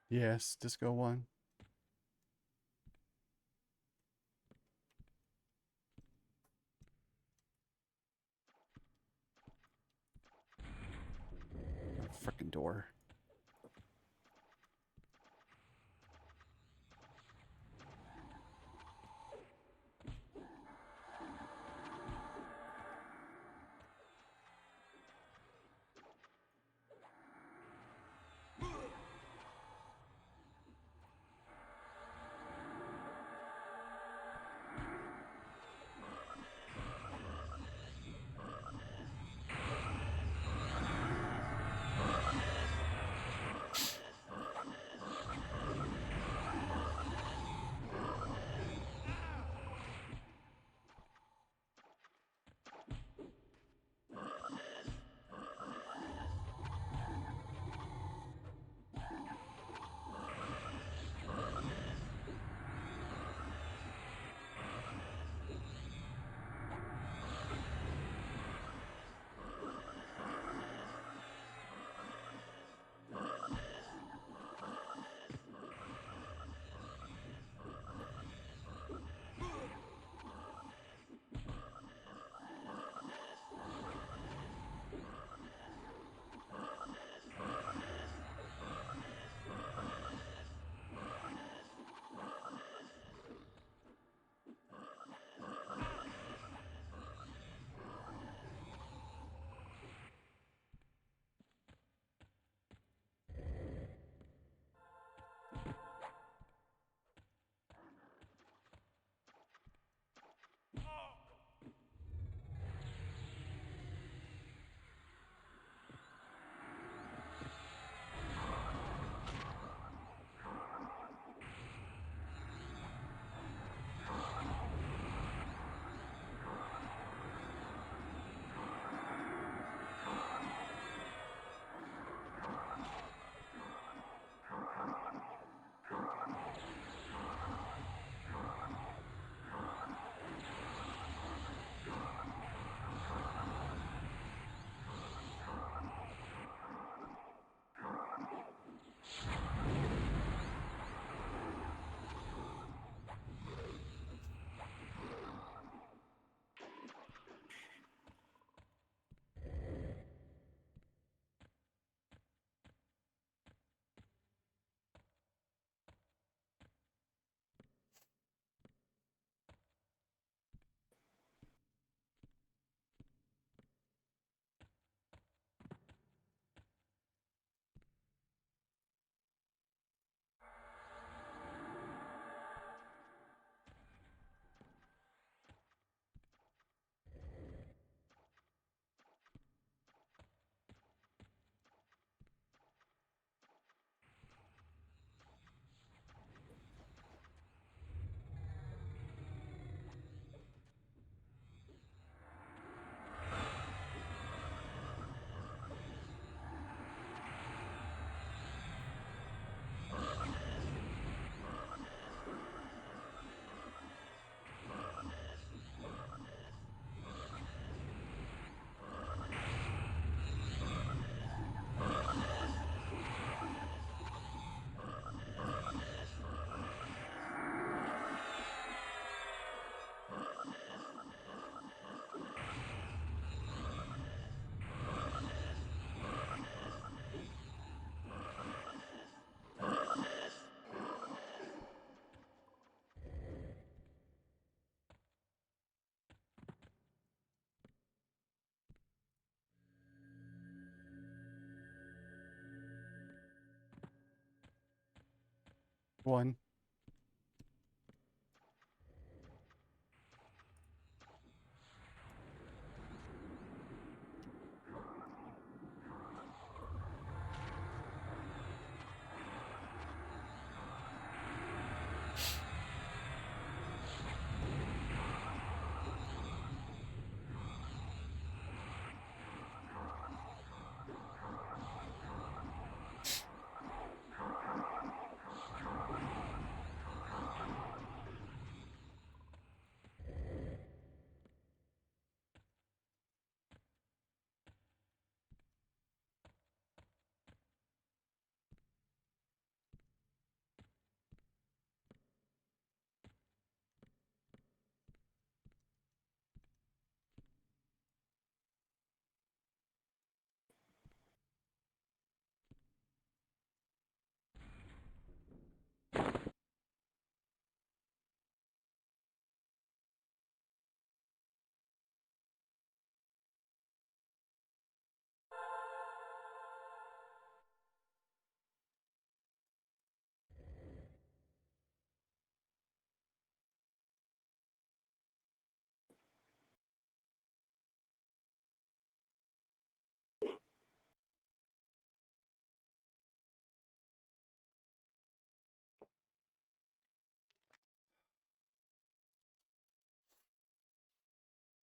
Yes, Disco 1. Frickin' door. One.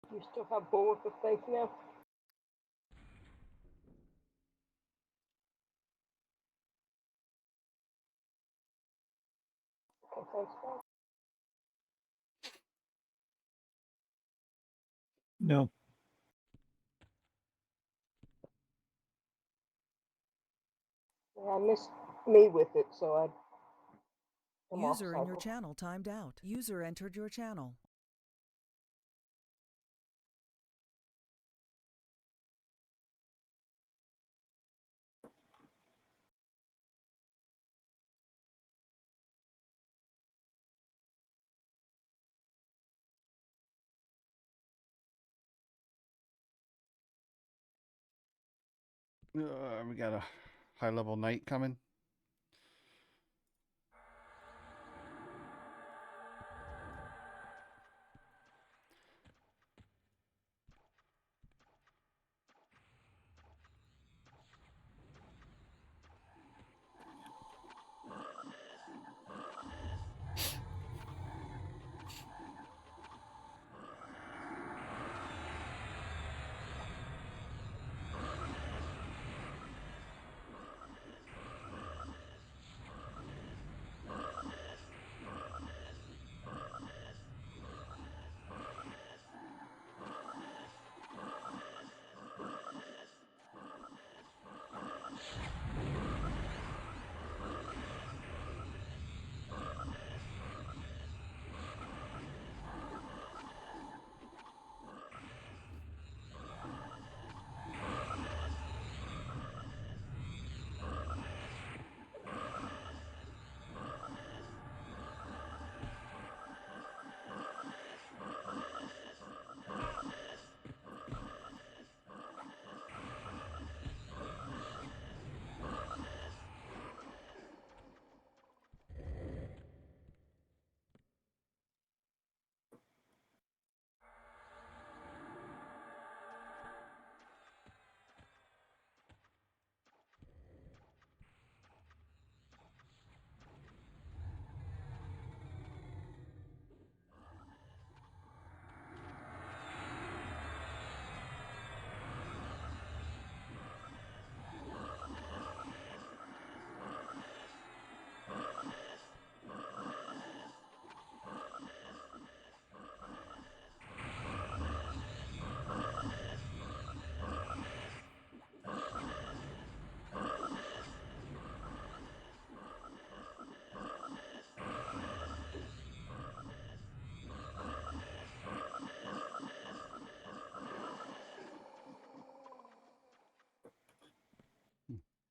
You still have Bulwark of Faith now? Okay, thanks, guys. No. Yeah, I missed me with it, so I'm off User in your cycle. channel timed out. User entered your channel. We got a high level knight coming.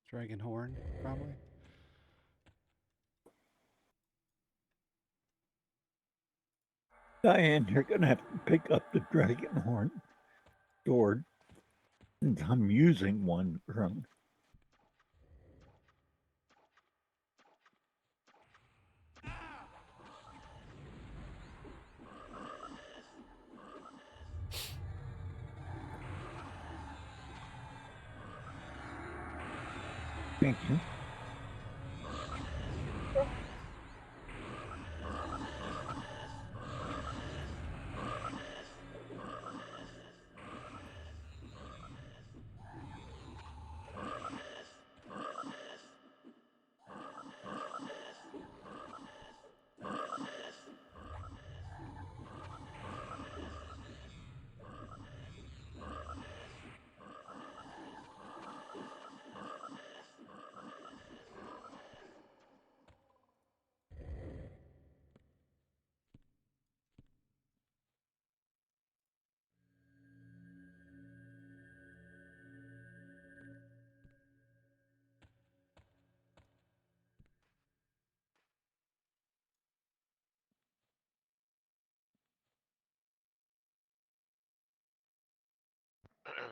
Dragon horn, probably. Diane, you're going to have to pick up the dragon horn sword since I'm using one from. Thank you.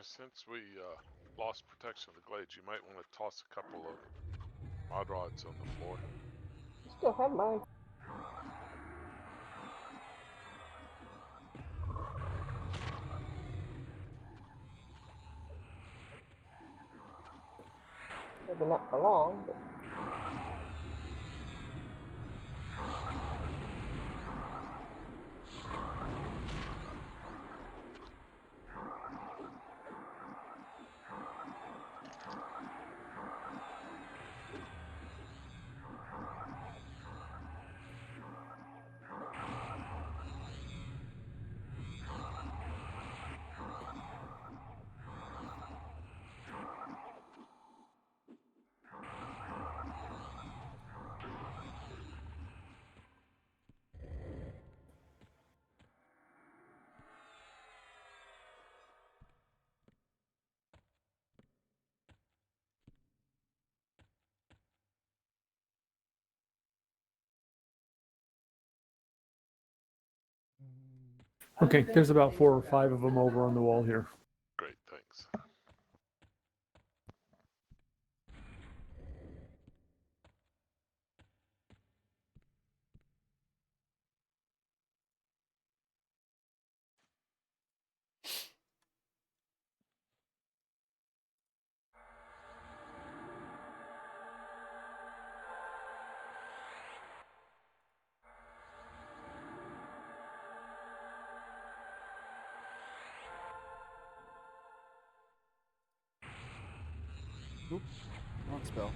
Since we lost protection of the glades, you might want to toss a couple of mod rods on the floor. You still have mine. Maybe not for long, but Okay, there's about 4 or 5 of them over on the wall here. Great, thanks. Oop, wrong spell.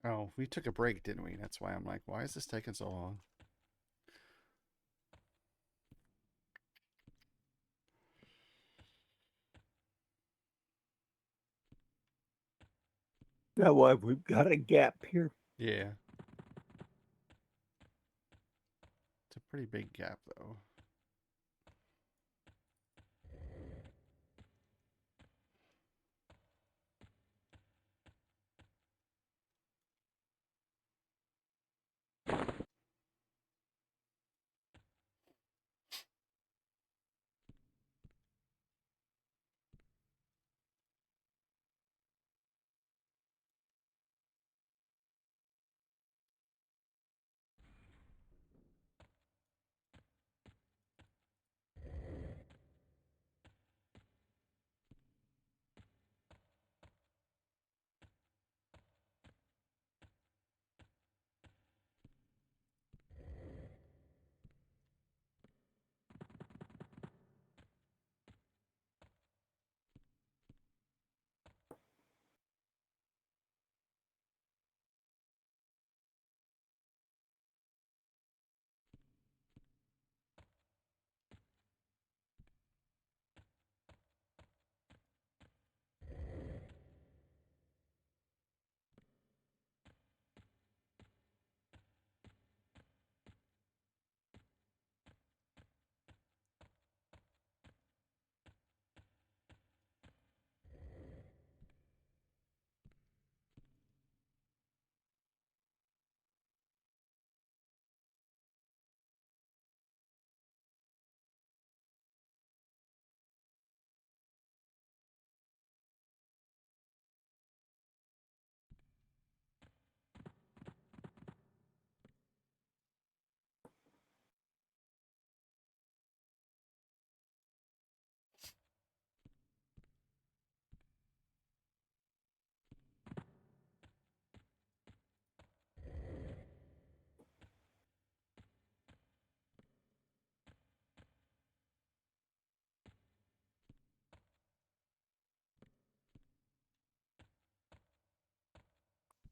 Oh, we took a break, didn't we? That's why I'm like, why is this taking so long? That why we've got a gap here. Yeah. It's a pretty big gap, though.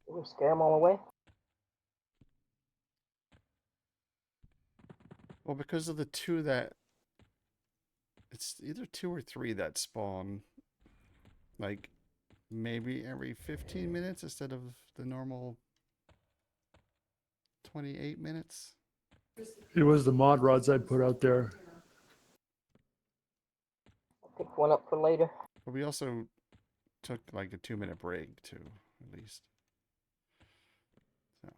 Did we scare them all away? Well, because of the two that it's either 2 or 3 that spawn, like maybe every 15 minutes instead of the normal 28 minutes. It was the mod rods I put out there. Pick one up for later. But we also took like a 2-minute break too, at least. So.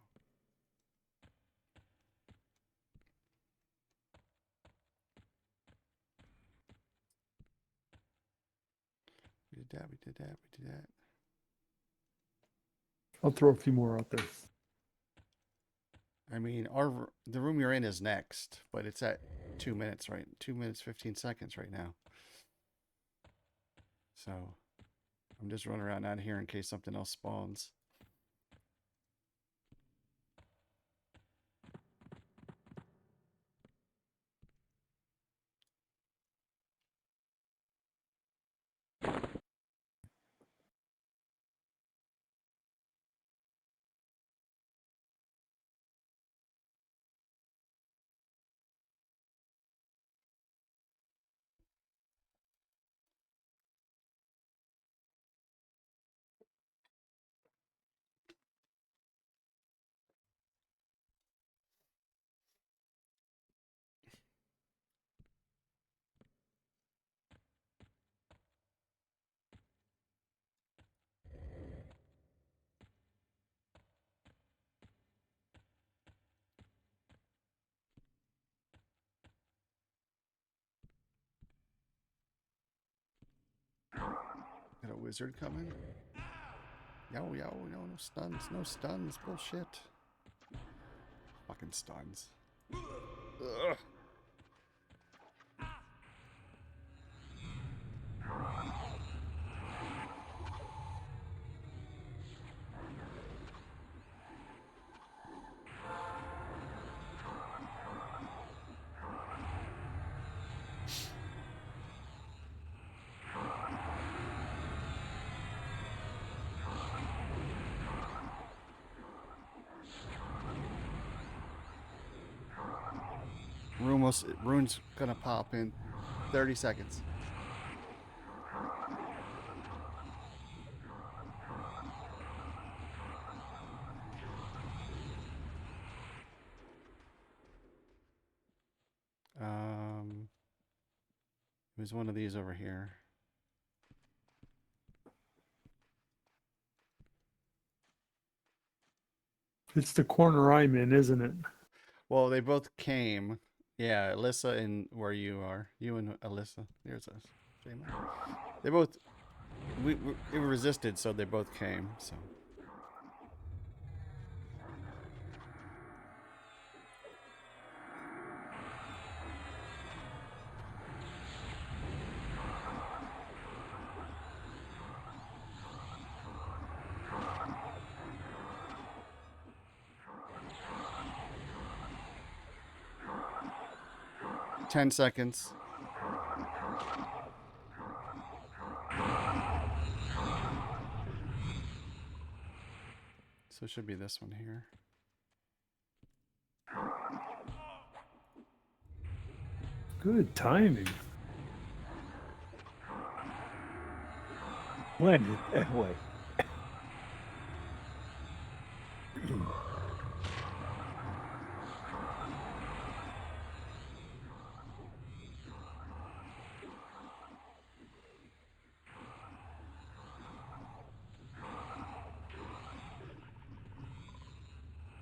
We did that, we did that, we did that. I'll throw a few more out there. I mean, the room you're in is next, but it's at 2 minutes, right? 2 minutes, 15 seconds right now. So I'm just running around out here in case something else spawns. Got a wizard coming. Yo, no stuns, no stuns, bullshit. Fucking stuns. Ugh. Rune's gonna pop in 30 seconds. There's one of these over here. It's the corner I'm in, isn't it? Well, they both came. Yeah, Alyssa and where you are. You and Alyssa. Here's us. They both we resisted, so they both came, so. Ten seconds. So it should be this one here. Good timing. Landed that way.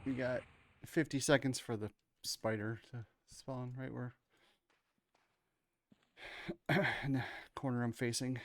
We got 50 seconds for the spider to spawn right where in the corner I'm facing.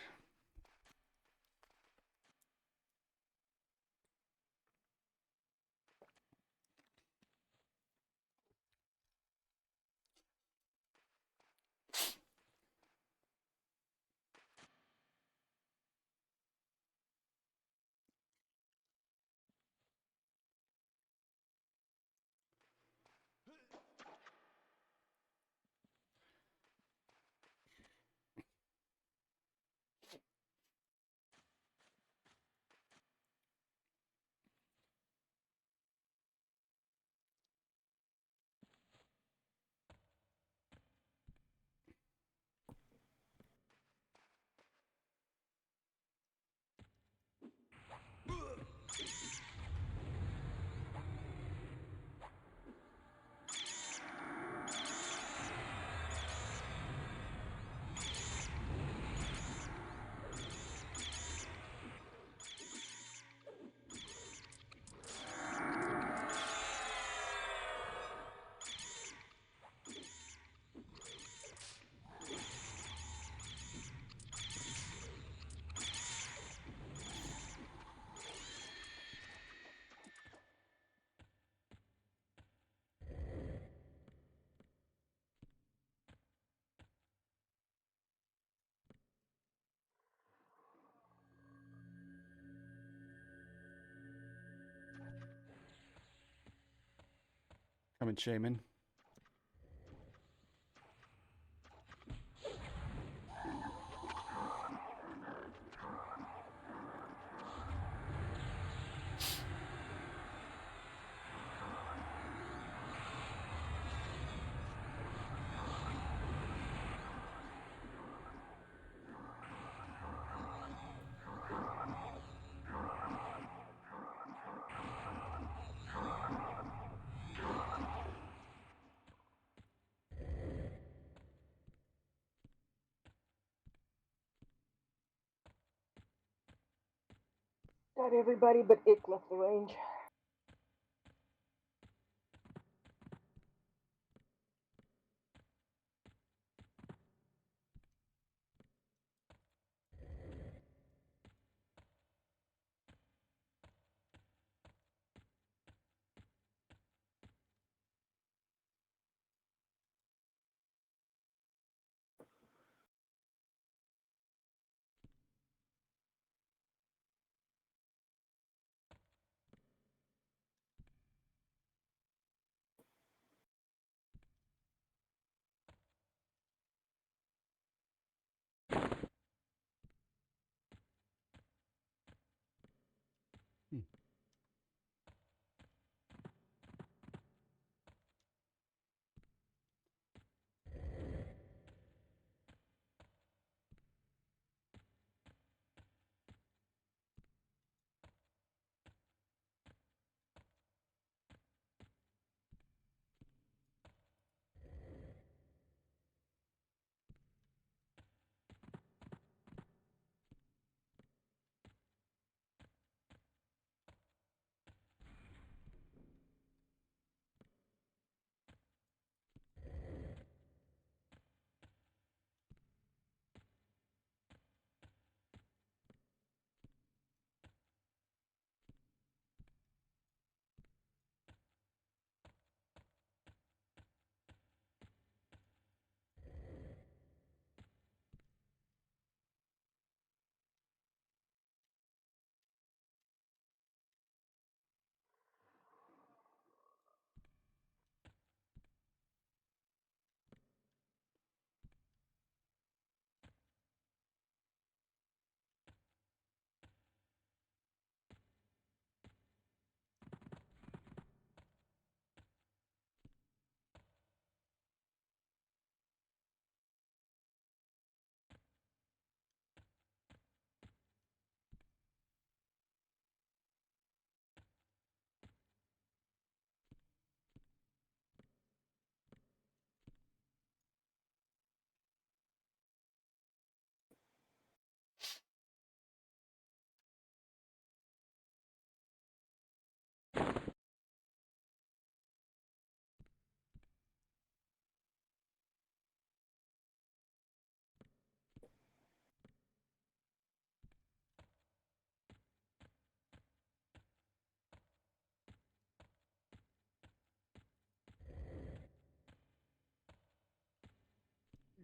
Coming, Shaman. Got everybody but Ick left the range.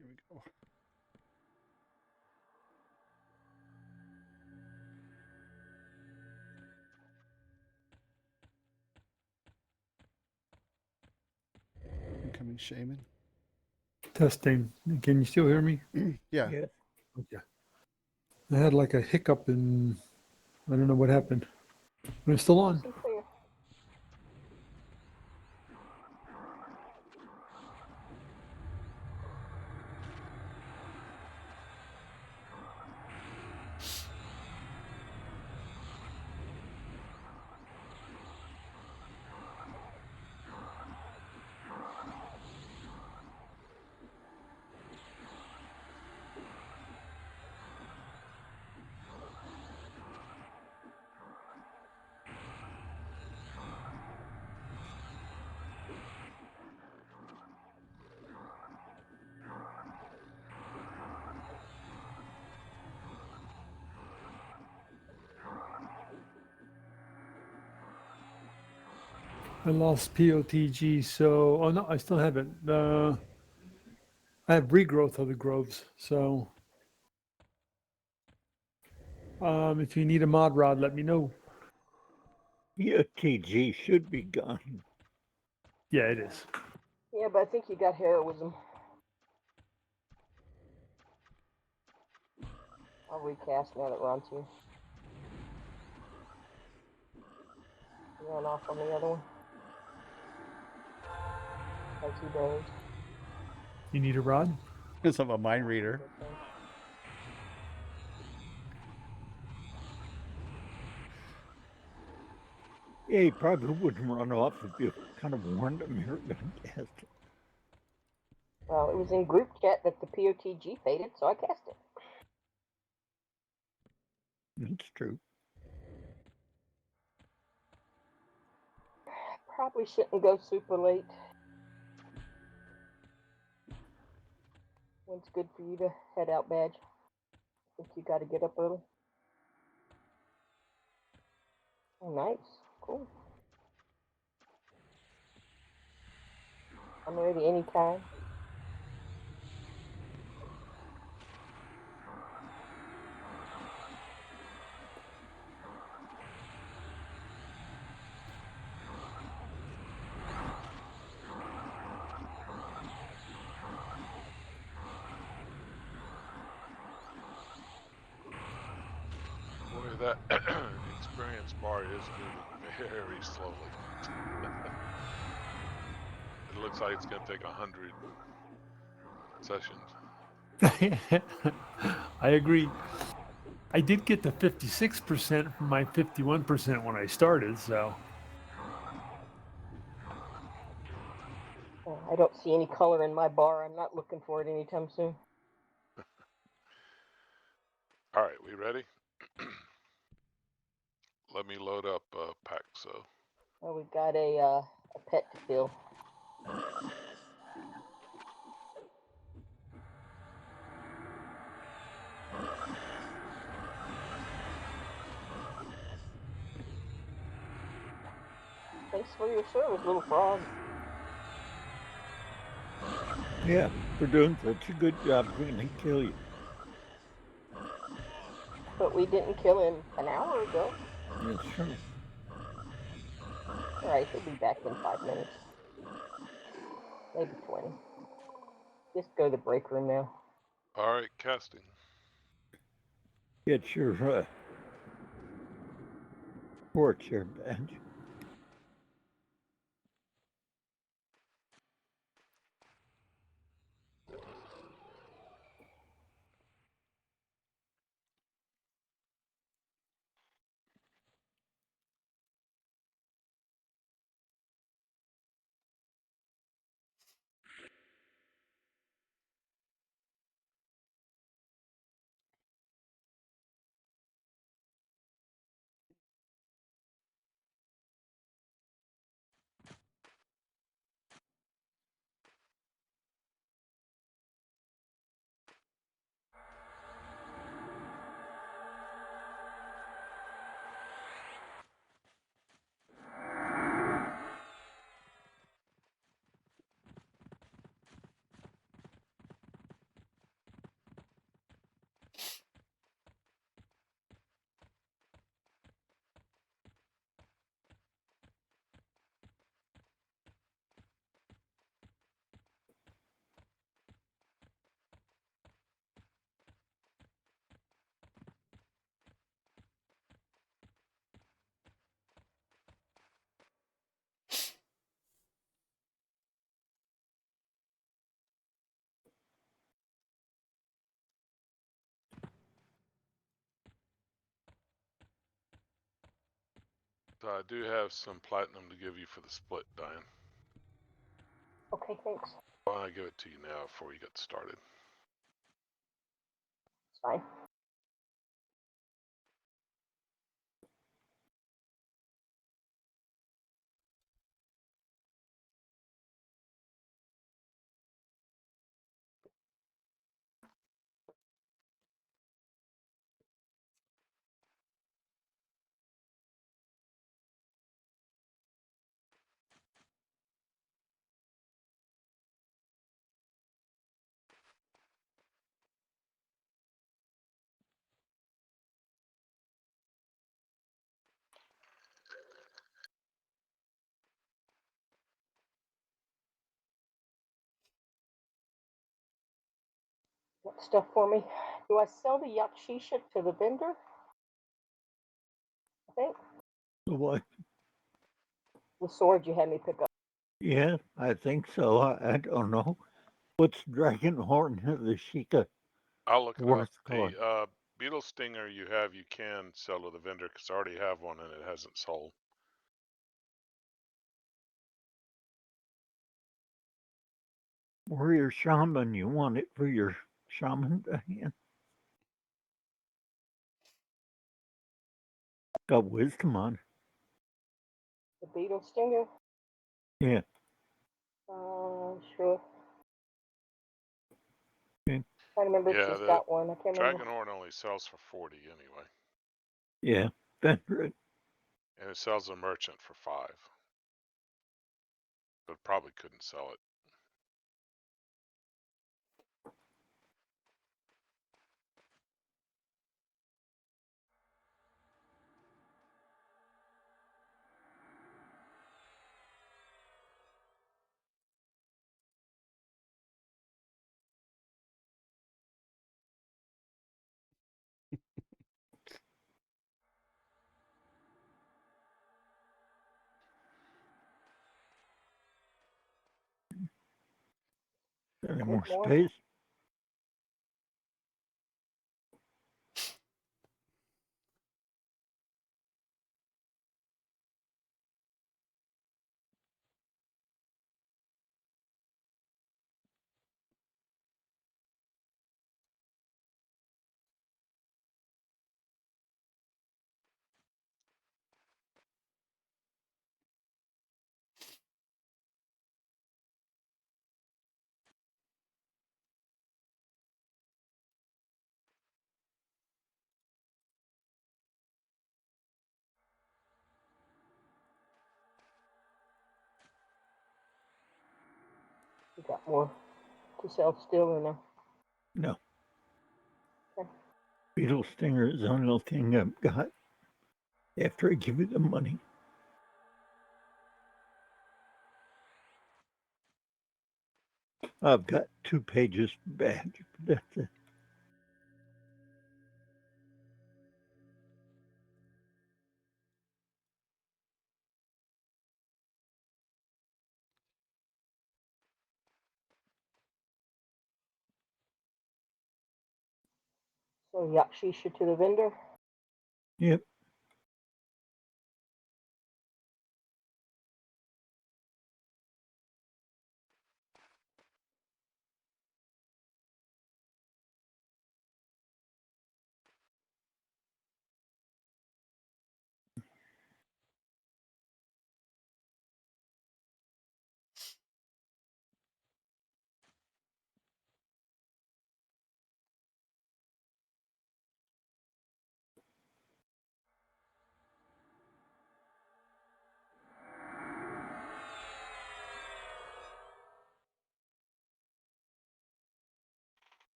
Here we go. Incoming Shaman. Testing. Can you still hear me? Yeah. Yes. Okay. I had like a hiccup and I don't know what happened. But it's still on. Nice and clear. I lost POTG, so oh no, I still have it. I have regrowth of the groves, so if you need a mod rod, let me know. EOTG should be gone. Yeah, it is. Yeah, but I think you got heroism. I'll recast now that Ron's here. Run off on the other one. As he does. You need a rod? Because I'm a mind reader. Yeah, he probably wouldn't run off if you kind of warned him you're going to cast it. Well, it was in group chat that the POTG faded, so I cast it. That's true. Probably shouldn't go super late. When's good for you to head out, Badge? I think you got to get up early. Oh, nice. Cool. I'm ready anytime. Boy, that experience bar is moving very slowly. It looks like it's going to take 100 sessions. I agree. I did get to 56% from my 51% when I started, so. I don't see any color in my bar. I'm not looking for it anytime soon. All right, we ready? Let me load up Paxo. Well, we've got a pet to fill. Thanks for your service, little frog. Yeah, for doing such a good job, we're going to kill you. But we didn't kill him an hour ago. That's true. Alright, he'll be back in 5 minutes. Maybe 20. Just go to the break room now. All right, casting. Get your torch here, Badge. So I do have some platinum to give you for the split, Diane. Okay, thanks. Why don't I give it to you now before you get started? It's fine. stuff for me. Do I sell the yakshisha to the vendor? I think What? the sword you had me pick up. Yeah, I think so. I don't know. What's Dragon Horn of the Sheikah I'll look it up. worth The going? beetle stinger you have, you can sell to the vendor because I already have one and it hasn't sold. Warrior Shaman, you want it for your shaman, Diane? Got wisdom on. The beetle stinger. Yeah. Sure. Okay. I remember if Yeah, she's the got one. I can't remember. Dragon Horn only sells for 40 anyway, Yeah. Vendor it. and it sells a merchant for 5. But probably couldn't sell it. Any Take more more. space? You got more to sell still or no? No. Okay. Beetle Stinger is the only thing I've got after I give you the money. I've got 2 pages badge. That's it. So yakshisha to the vendor. Yep.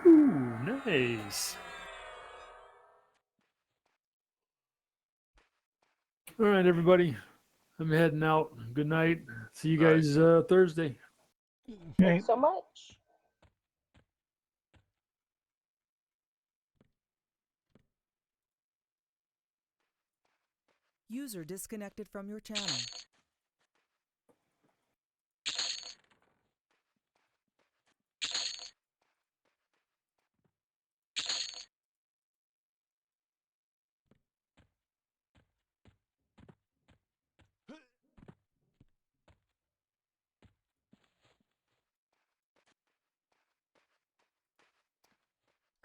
Ooh, nice. All right, everybody. I'm heading out. Good night. See you Night. guys Thursday. Okay. Thanks so much. User disconnected from your channel.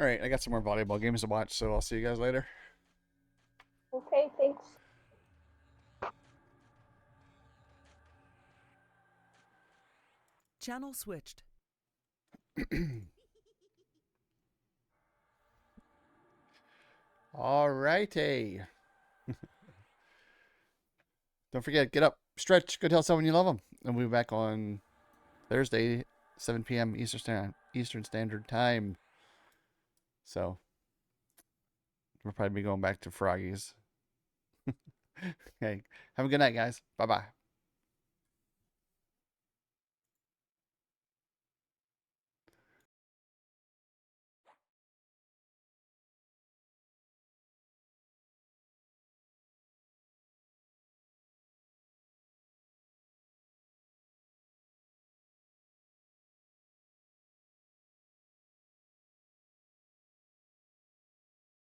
All right, I got some more volleyball games to watch, so I'll see you guys later. Okay, thanks. Channel switched. All righty. Don't forget, get up, stretch, go tell someone you love them. And we'll be back on Thursday, 7 p.m. Eastern Standard Time. So we'll probably be going back to Froggies. Okay. Have a good night, guys. Bye-bye.